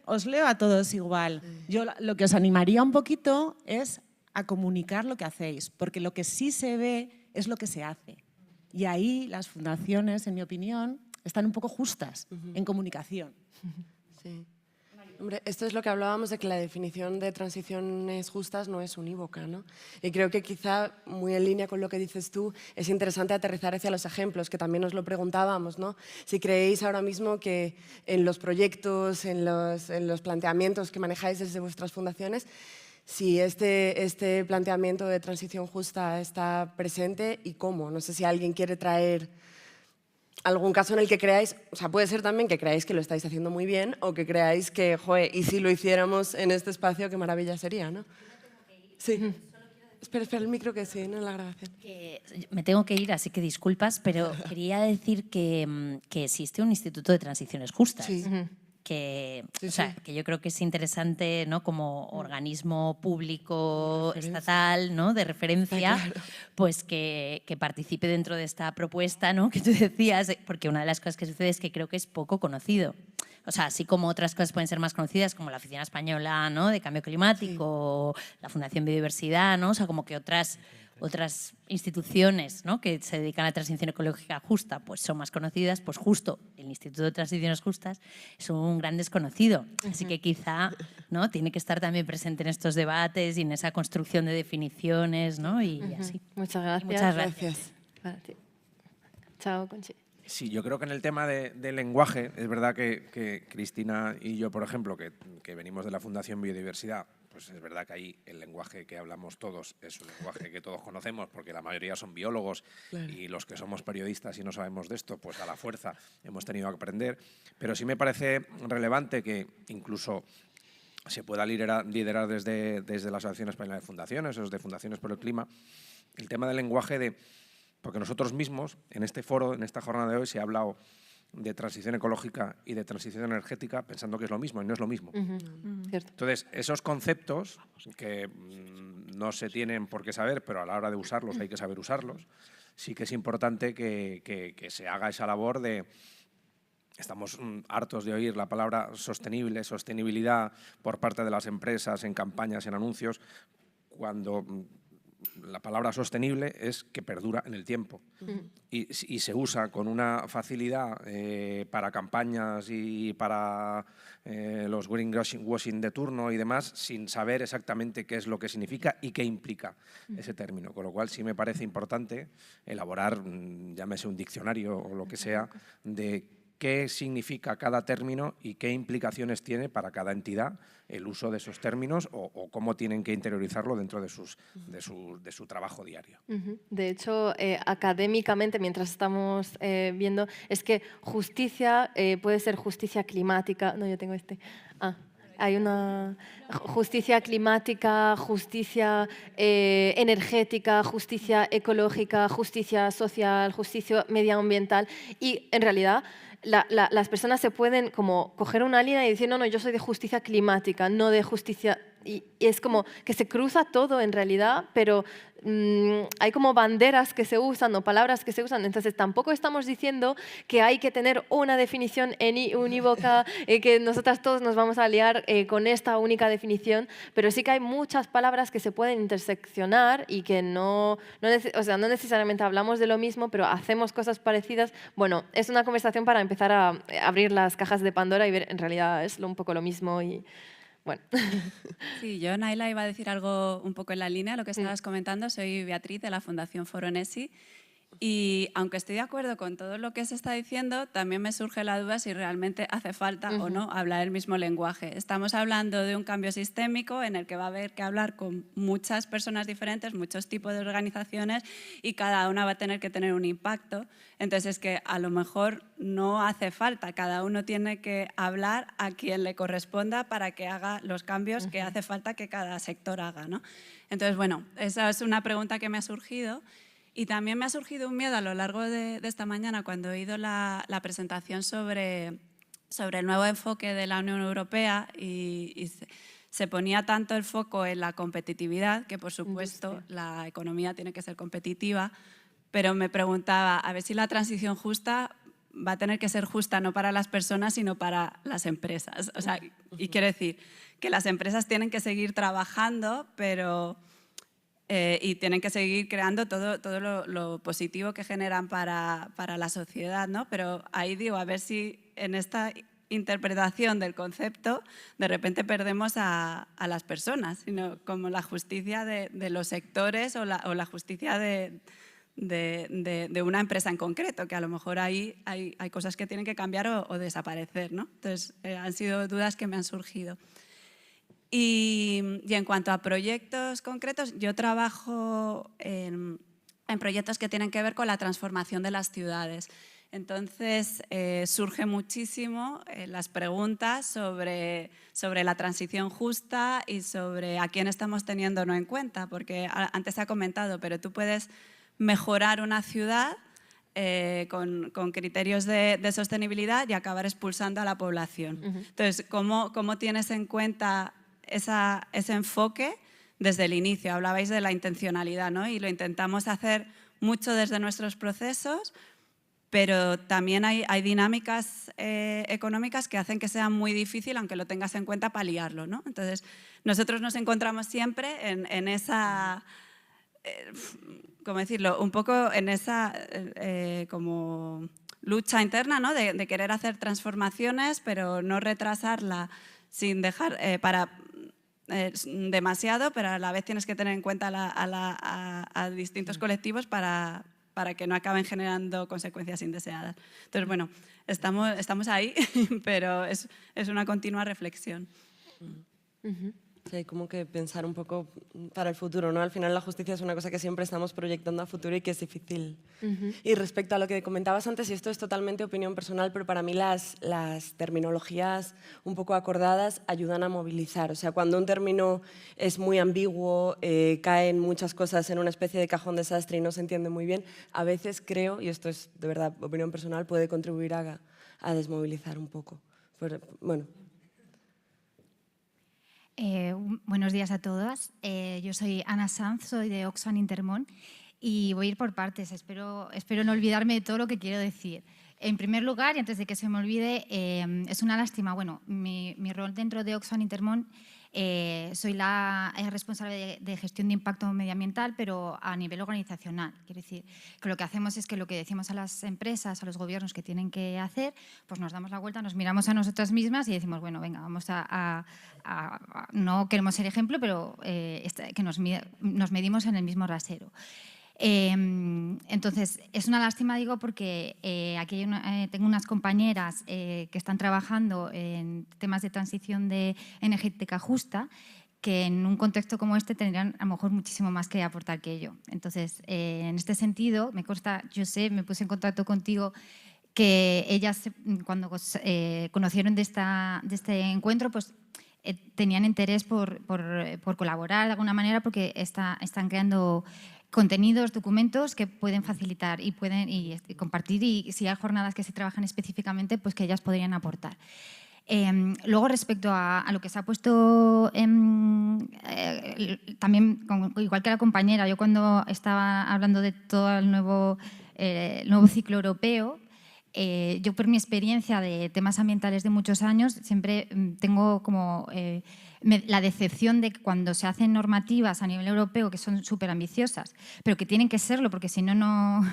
os leo a todos igual. Yo lo que os animaría un poquito es a comunicar lo que hacéis, porque lo que sí se ve es lo que se hace. Y ahí las fundaciones, en mi opinión, están un poco justas en comunicación. Sí. Hombre, esto es lo que hablábamos de que la definición de transiciones justas no es unívoca, ¿no? Y creo que quizá, muy en línea con lo que dices tú, es interesante aterrizar hacia los ejemplos, que también os lo preguntábamos, ¿no? Si creéis ahora mismo que en los proyectos, en los planteamientos que manejáis desde vuestras fundaciones, si este planteamiento de transición justa está presente y cómo. No sé si alguien quiere traer algún caso en el que creáis, o sea, puede ser también que creáis que lo estáis haciendo muy bien o que creáis que, joder, y si lo hiciéramos en este espacio, qué maravilla sería, ¿no? Sí. Espera el micro, que sí, no en la grabación. Me tengo que ir, así que disculpas, pero quería decir que existe un Instituto de Transiciones Justas. Sí. Que yo creo que es interesante, ¿no?, como organismo público estatal, ¿no?, de referencia, pues que participe dentro de esta propuesta, ¿no?, que tú decías, porque una de las cosas que sucede es que creo que es poco conocido. O sea, así como otras cosas pueden ser más conocidas, como la Oficina Española, ¿no?, de Cambio Climático, o la Fundación Biodiversidad, ¿no?, o sea, como que otras instituciones, ¿no?, que se dedican a la transición ecológica justa, pues son más conocidas, pues justo el Instituto de Transiciones Justas es un gran desconocido. Así que quizá, ¿no?, tiene que estar también presente en estos debates y en esa construcción de definiciones, ¿no?, y así. Muchas gracias. Muchas gracias. Chao, Conchi. Sí, yo creo que en el tema del lenguaje, es verdad que Cristina y yo, por ejemplo, que venimos de la Fundación Biodiversidad, pues es verdad que ahí el lenguaje que hablamos todos es un lenguaje que todos conocemos, porque la mayoría son biólogos, y los que somos periodistas y no sabemos de esto, pues a la fuerza hemos tenido que aprender. Pero sí me parece relevante que incluso se pueda liderar desde la Asociación Española de Fundaciones o desde Fundaciones por el Clima, el tema del lenguaje porque nosotros mismos, en este foro, en esta jornada de hoy, se ha hablado de transición ecológica y de transición energética pensando que es lo mismo y no es lo mismo. Entonces, esos conceptos que no se tienen por qué saber, pero a la hora de usarlos hay que saber usarlos, sí que es importante que se haga esa labor de estamos hartos de oír la palabra sostenible, sostenibilidad por parte de las empresas en campañas, en anuncios, cuando la palabra sostenible es que perdura en el tiempo y se usa con una facilidad para campañas y para los greenwashing de turno y demás, sin saber exactamente qué es lo que significa y qué implica ese término. Con lo cual sí me parece importante elaborar, llámese un diccionario o lo que sea, de qué significa cada término y qué implicaciones tiene para cada entidad el uso de esos términos o cómo tienen que interiorizarlo dentro de su trabajo diario. De hecho, académicamente, mientras estamos viendo, es que justicia puede ser justicia climática. No, yo tengo este. Hay una justicia climática, justicia energética, justicia ecológica, justicia social, justicia medioambiental y en realidad las personas se pueden como coger una línea y decir no, yo soy de justicia climática, no de justicia... Y es como que se cruza todo en realidad, pero hay como banderas que se usan o palabras que se usan. Entonces tampoco estamos diciendo que hay que tener una definición unívoca, que nosotras todos nos vamos a liar con esta única definición, pero sí que hay muchas palabras que se pueden interseccionar y que no necesariamente hablamos de lo mismo, pero hacemos cosas parecidas. Bueno, es una conversación para empezar a abrir las cajas de Pandora y ver en realidad es un poco lo mismo y... Bueno. Sí, yo, Naila, iba a decir algo un poco en la línea de lo que estabas comentando. Soy Beatriz, de la Fundación Foro Nesi, y aunque estoy de acuerdo con todo lo que se está diciendo, también me surge la duda si realmente hace falta o no hablar el mismo lenguaje. Estamos hablando de un cambio sistémico en el que va a haber que hablar con muchas personas diferentes, muchos tipos de organizaciones y cada una va a tener que tener un impacto. Entonces es que a lo mejor no hace falta, cada uno tiene que hablar a quien le corresponda para que haga los cambios que hace falta que cada sector haga, ¿no? Entonces, bueno, esa es una pregunta que me ha surgido. Y también me ha surgido un miedo a lo largo de esta mañana cuando he oído la presentación sobre el nuevo enfoque de la Unión Europea y se ponía tanto el foco en la competitividad, que por supuesto la economía tiene que ser competitiva, pero me preguntaba a ver si la transición justa va a tener que ser justa no para las personas, sino para las empresas. O sea, y quiero decir que las empresas tienen que seguir trabajando, pero... y tienen que seguir creando todo lo positivo que generan para la sociedad, ¿no? Pero ahí digo, a ver si en esta interpretación del concepto de repente perdemos a las personas, sino como la justicia de los sectores o la justicia de una empresa en concreto, que a lo mejor ahí hay cosas que tienen que cambiar o desaparecer, ¿no? Entonces, han sido dudas que me han surgido. Y en cuanto a proyectos concretos, yo trabajo en proyectos que tienen que ver con la transformación de las ciudades. Entonces, surge muchísimo las preguntas sobre la transición justa y sobre a quién estamos teniendo en cuenta, porque antes se ha comentado, pero tú puedes mejorar una ciudad con criterios de sostenibilidad y acabar expulsando a la población. Entonces, ¿cómo tienes en cuenta ese enfoque desde el inicio? Hablabais de la intencionalidad, ¿no? Y lo intentamos hacer mucho desde nuestros procesos, pero también hay dinámicas económicas que hacen que sea muy difícil, aunque lo tengas en cuenta, paliarlo, ¿no? Entonces, nosotros nos encontramos siempre en esa... ¿cómo decirlo? Un poco en esa como lucha interna, ¿no? de querer hacer transformaciones, pero no retrasarla sin dejar demasiado, pero a la vez tienes que tener en cuenta a distintos colectivos para que no acaben generando consecuencias indeseadas. Entonces, bueno, estamos ahí, pero es una continua reflexión. Sí, hay como que pensar un poco para el futuro, ¿no? Al final la justicia es una cosa que siempre estamos proyectando a futuro y que es difícil. Y respecto a lo que comentabas antes, y esto es totalmente opinión personal, pero para mí las terminologías un poco acordadas ayudan a movilizar. O sea, cuando un término es muy ambiguo, caen muchas cosas en una especie de cajón desastre y no se entiende muy bien, a veces creo, y esto es de verdad opinión personal, puede contribuir a desmovilizar un poco. Pero, bueno. Buenos días a todas. Yo soy Ana Sanz, soy de Oxfam Intermón y voy a ir por partes. Espero no olvidarme de todo lo que quiero decir. En primer lugar, y antes de que se me olvide, es una lástima. Bueno, mi rol dentro de Oxfam Intermón, soy la responsable de gestión de impacto medioambiental, pero a nivel organizacional. Quiero decir, que lo que hacemos es que lo que decimos a las empresas, a los gobiernos que tienen que hacer, pues nos damos la vuelta, nos miramos a nosotras mismas y decimos, bueno, venga, vamos no queremos ser ejemplo, pero que nos medimos en el mismo rasero. Entonces, es una lástima, digo, porque aquí tengo unas compañeras que están trabajando en temas de transición energética justa, que en un contexto como este tendrían a lo mejor muchísimo más que aportar que yo. Entonces, en este sentido, me consta, yo sé, me puse en contacto contigo, que ellas cuando conocieron de este encuentro, pues tenían interés por colaborar de alguna manera, porque están creando contenidos, documentos que pueden facilitar y pueden compartir, y si hay jornadas que se trabajan específicamente, pues que ellas podrían aportar. Luego, respecto a lo que se ha puesto, también, igual que la compañera, yo cuando estaba hablando de todo el nuevo ciclo europeo, yo por mi experiencia de temas ambientales de muchos años, siempre tengo como la decepción de que cuando se hacen normativas a nivel europeo que son súper ambiciosas, pero que tienen que serlo, porque si no, no...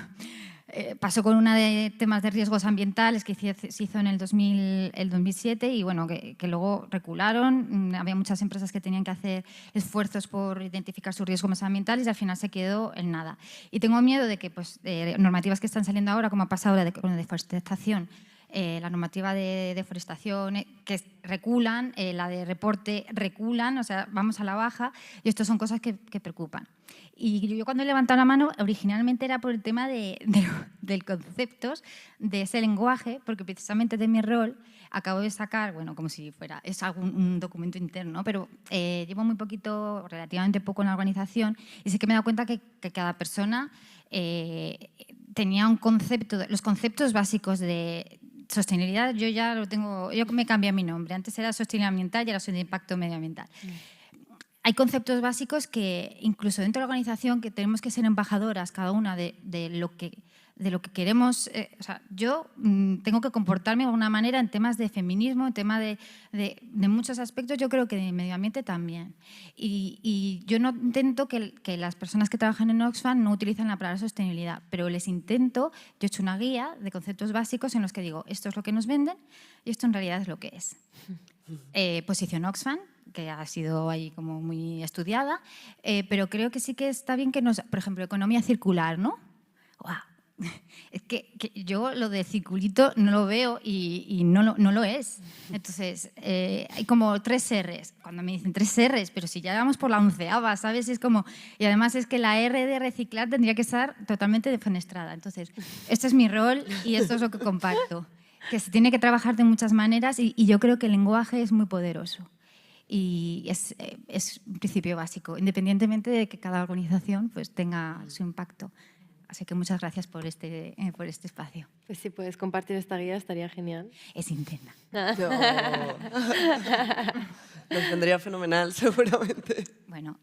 pasó con una de temas de riesgos ambientales que se hizo en el 2007 y bueno, que luego recularon. Había muchas empresas que tenían que hacer esfuerzos por identificar sus riesgos ambientales y al final se quedó en nada. Y tengo miedo de que pues, normativas que están saliendo ahora, como ha pasado con la deforestación, la normativa de deforestación, que reculan, la de reporte reculan, o sea, vamos a la baja, y esto son cosas que preocupan. Y yo cuando he levantado la mano, originalmente era por el tema del conceptos, de ese lenguaje, porque precisamente de mi rol acabo de sacar, bueno, como si fuera, es un documento interno, pero llevo muy poquito, relativamente poco en la organización, y sí que me he dado cuenta que cada persona tenía un concepto, los conceptos básicos de sostenibilidad. Yo ya lo tengo, yo me cambié mi nombre, antes era sostenibilidad ambiental y ahora soy de impacto medioambiental. Hay conceptos básicos que incluso dentro de la organización que tenemos que ser embajadoras cada una de lo que queremos. O sea, yo tengo que comportarme de alguna manera en temas de feminismo, en temas de muchos aspectos, yo creo que de medio ambiente también. Y yo no intento que las personas que trabajan en Oxfam no utilicen la palabra sostenibilidad, pero yo he hecho una guía de conceptos básicos en los que digo, esto es lo que nos venden y esto en realidad es lo que es. Posición Oxfam, que ha sido ahí como muy estudiada, pero creo que sí que está bien que por ejemplo, economía circular, ¿no? ¡Wow! Es que yo lo de circulito no lo veo y no lo es. Entonces, hay como 3 R's. Cuando me dicen 3 R's, pero si ya vamos por la 11ª, ¿sabes? Es como, y además es que la R de reciclar tendría que estar totalmente defenestrada. Entonces, este es mi rol y esto es lo que comparto. Que se tiene que trabajar de muchas maneras y yo creo que el lenguaje es muy poderoso. Y es un principio básico, independientemente de que cada organización pues, tenga su impacto. Así que muchas gracias por este espacio. Pues si puedes compartir esta guía estaría genial. Es interna. Nos vendría fenomenal, seguramente. Bueno,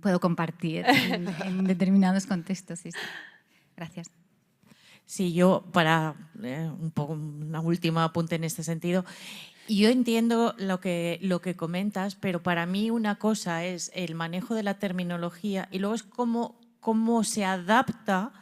puedo compartir en determinados contextos. Sí. Gracias. Sí, yo para un poco una última apunte en este sentido. Yo entiendo lo que comentas, pero para mí una cosa es el manejo de la terminología y luego es cómo se adapta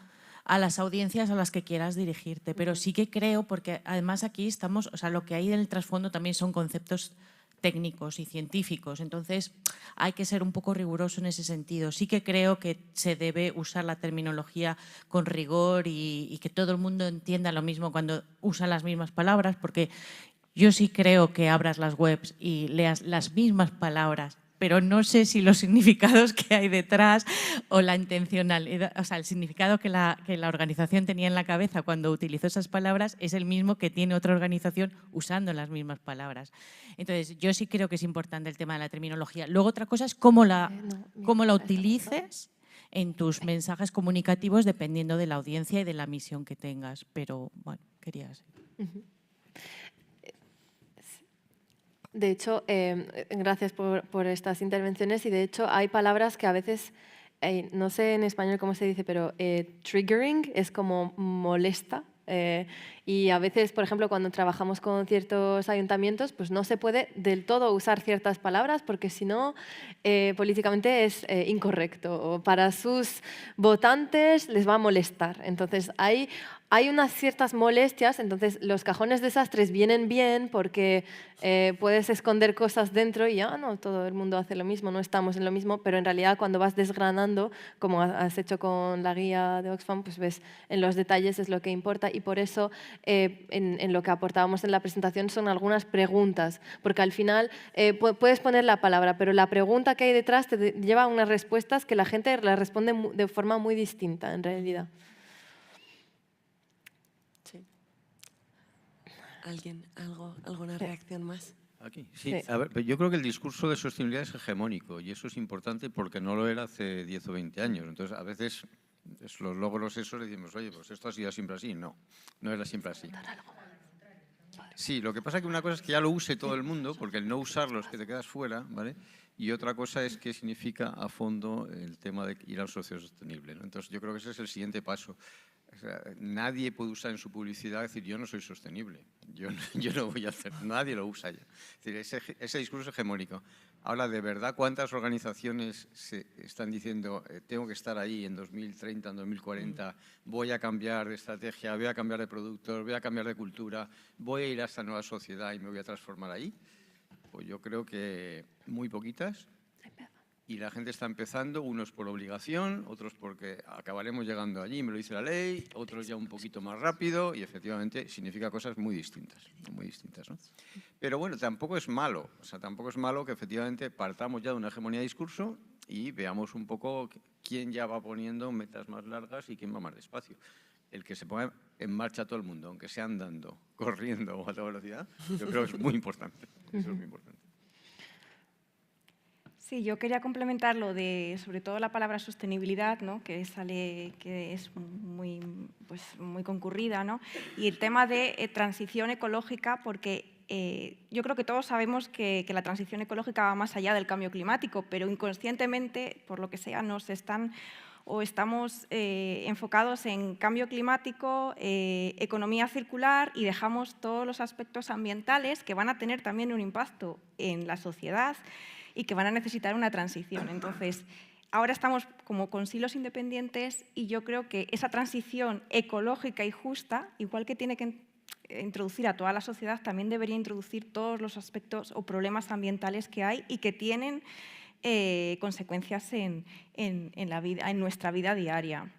a las audiencias a las que quieras dirigirte. Pero sí que creo, porque además aquí estamos, o sea, lo que hay en el trasfondo también son conceptos técnicos y científicos, entonces hay que ser un poco riguroso en ese sentido. Sí que creo que se debe usar la terminología con rigor y que todo el mundo entienda lo mismo cuando usa las mismas palabras, porque yo sí creo que abras las webs y leas las mismas palabras, pero no sé si los significados que hay detrás o la intencionalidad, o sea, el significado que la organización tenía en la cabeza cuando utilizó esas palabras es el mismo que tiene otra organización usando las mismas palabras. Entonces, yo sí creo que es importante el tema de la terminología. Luego, otra cosa es cómo la utilices en tus mensajes comunicativos dependiendo de la audiencia y de la misión que tengas. Pero, bueno, quería decir. De hecho, gracias por estas intervenciones y de hecho hay palabras que a veces, no sé en español cómo se dice, pero triggering es como molesta Y a veces, por ejemplo, cuando trabajamos con ciertos ayuntamientos, pues no se puede del todo usar ciertas palabras porque si no, políticamente es incorrecto o para sus votantes les va a molestar. Entonces, hay unas ciertas molestias, entonces los cajones desastres vienen bien porque puedes esconder cosas dentro y ya no todo el mundo hace lo mismo, no estamos en lo mismo, pero en realidad cuando vas desgranando, como has hecho con la guía de Oxfam, pues ves en los detalles es lo que importa y por eso en lo que aportábamos en la presentación son algunas preguntas, porque al final puedes poner la palabra, pero la pregunta que hay detrás te lleva a unas respuestas que la gente las responde de forma muy distinta en realidad. ¿Alguien? ¿Alguna reacción más? Aquí, sí. A ver, yo creo que el discurso de sostenibilidad es hegemónico y eso es importante porque no lo era hace 10 o 20 años. Entonces, a veces los logros esos decimos, oye, pues esto ha sido siempre así. No, no era siempre así. Sí, lo que pasa es que una cosa es que ya lo use todo el mundo, porque el no usarlo es que te quedas fuera, ¿vale? Y otra cosa es qué significa a fondo el tema de ir al socio sostenible, ¿no? Entonces, yo creo que ese es el siguiente paso. O sea, nadie puede usar en su publicidad decir yo no soy sostenible, yo no voy a hacer, nadie lo usa ya. Es decir, ese discurso hegemónico. Ahora, de verdad, ¿cuántas organizaciones se están diciendo tengo que estar ahí en 2030, en 2040, voy a cambiar de estrategia, voy a cambiar de productos, voy a cambiar de cultura, voy a ir a esta nueva sociedad y me voy a transformar ahí? Pues yo creo que muy poquitas. Y la gente está empezando, unos por obligación, otros porque acabaremos llegando allí, me lo dice la ley, otros ya un poquito más rápido y efectivamente significa cosas muy distintas, ¿no? Pero bueno, tampoco es malo, o sea, tampoco es malo que efectivamente partamos ya de una hegemonía de discurso y veamos un poco quién ya va poniendo metas más largas y quién va más despacio. El que se ponga en marcha todo el mundo, aunque sea andando, corriendo o a toda velocidad, yo creo que es muy importante, eso es muy importante. Sí, yo quería complementar lo de, sobre todo la palabra sostenibilidad, ¿no? que es muy concurrida, ¿no? Y el tema de transición ecológica, porque yo creo que todos sabemos que la transición ecológica va más allá del cambio climático, pero inconscientemente, por lo que sea, estamos enfocados en cambio climático, economía circular y dejamos todos los aspectos ambientales que van a tener también un impacto en la sociedad y que van a necesitar una transición. Entonces, ahora estamos como con silos independientes y yo creo que esa transición ecológica y justa, igual que tiene que introducir a toda la sociedad, también debería introducir todos los aspectos o problemas ambientales que hay y que tienen consecuencias en nuestra vida diaria.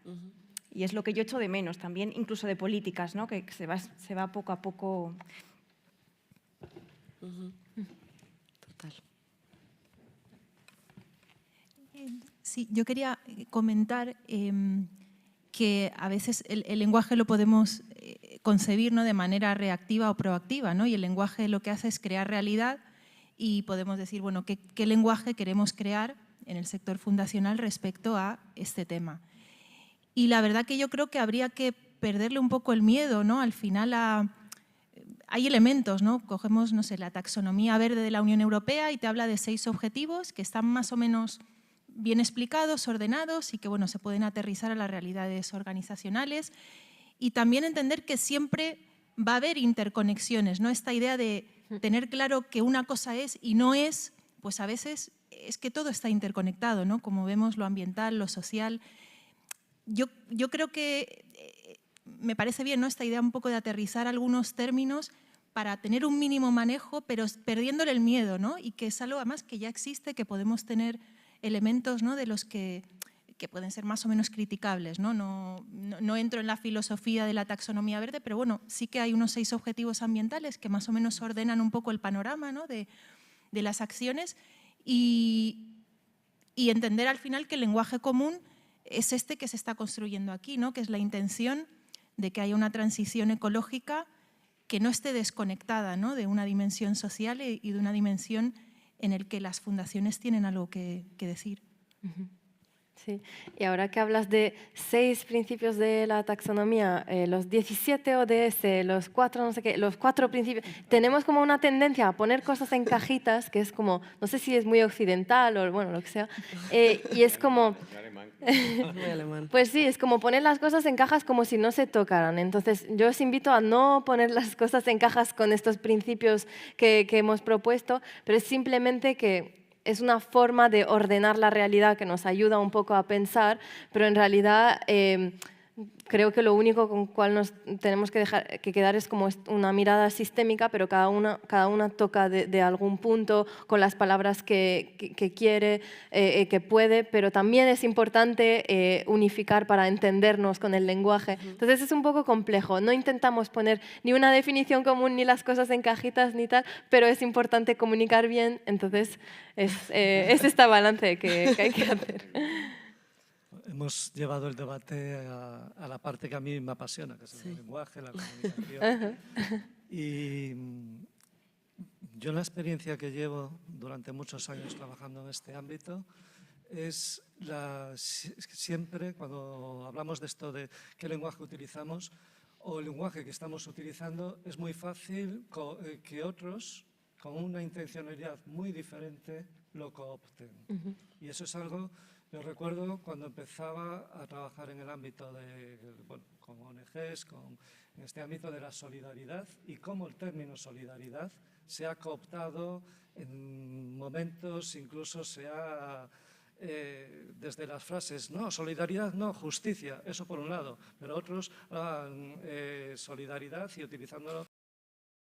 Y es lo que yo echo de menos también, incluso de políticas, ¿no? que se va poco a poco. Total. Sí, yo quería comentar que a veces el lenguaje lo podemos concebir, ¿no? de manera reactiva o proactiva, ¿no? Y el lenguaje lo que hace es crear realidad y podemos decir, bueno, ¿qué lenguaje queremos crear en el sector fundacional respecto a este tema? Y la verdad que yo creo que habría que perderle un poco el miedo, ¿no? Al final hay elementos, ¿no? Cogemos, no sé, la taxonomía verde de la Unión Europea y te habla de 6 objetivos que están más o menos bien explicados, ordenados y que bueno, se pueden aterrizar a las realidades organizacionales y también entender que siempre va a haber interconexiones, ¿no? Esta idea de tener claro que una cosa es y no es, pues a veces es que todo está interconectado, ¿no? Como vemos lo ambiental, lo social. Yo creo que me parece bien, ¿no? Esta idea un poco de aterrizar algunos términos para tener un mínimo manejo, pero perdiéndole el miedo, ¿no? Y que es algo además que ya existe, que podemos tener elementos, ¿no? de los que pueden ser más o menos criticables. No entro en la filosofía de la taxonomía verde, pero bueno, sí que hay unos 6 objetivos ambientales que más o menos ordenan un poco el panorama, ¿no? de las acciones y entender al final que el lenguaje común es este que se está construyendo aquí, ¿no? que es la intención de que haya una transición ecológica que no esté desconectada, ¿no? de una dimensión social y de una dimensión en el que las fundaciones tienen algo que decir. Sí, y ahora que hablas de 6 principios de la taxonomía, los 17 ODS, los 4 no sé qué, los 4 principios, tenemos como una tendencia a poner cosas en cajitas, que es como, no sé si es muy occidental o bueno, lo que sea, y es como... Muy alemán. Pues sí, es como poner las cosas en cajas como si no se tocaran. Entonces, yo os invito a no poner las cosas en cajas con estos principios que hemos propuesto, pero es simplemente que es una forma de ordenar la realidad que nos ayuda un poco a pensar, pero en realidad creo que lo único con cual nos tenemos que quedar es como una mirada sistémica, pero cada una toca de algún punto con las palabras que quiere, que puede, pero también es importante unificar para entendernos con el lenguaje. Entonces es un poco complejo. No intentamos poner ni una definición común ni las cosas en cajitas ni tal, pero es importante comunicar bien. Entonces es este balance que hay que hacer. Hemos llevado el debate a la parte que a mí me apasiona, que es el lenguaje, la comunicación. Y yo la experiencia que llevo durante muchos años trabajando en este ámbito es siempre cuando hablamos de esto de qué lenguaje utilizamos o el lenguaje que estamos utilizando, es muy fácil que otros con una intencionalidad muy diferente lo coopten. Y eso es algo... Yo recuerdo cuando empezaba a trabajar en el ámbito con ONGs, en este ámbito de la solidaridad y cómo el término solidaridad se ha cooptado en momentos, incluso se ha, desde las frases, no, solidaridad, no, justicia, eso por un lado, pero otros hablan solidaridad y utilizándolo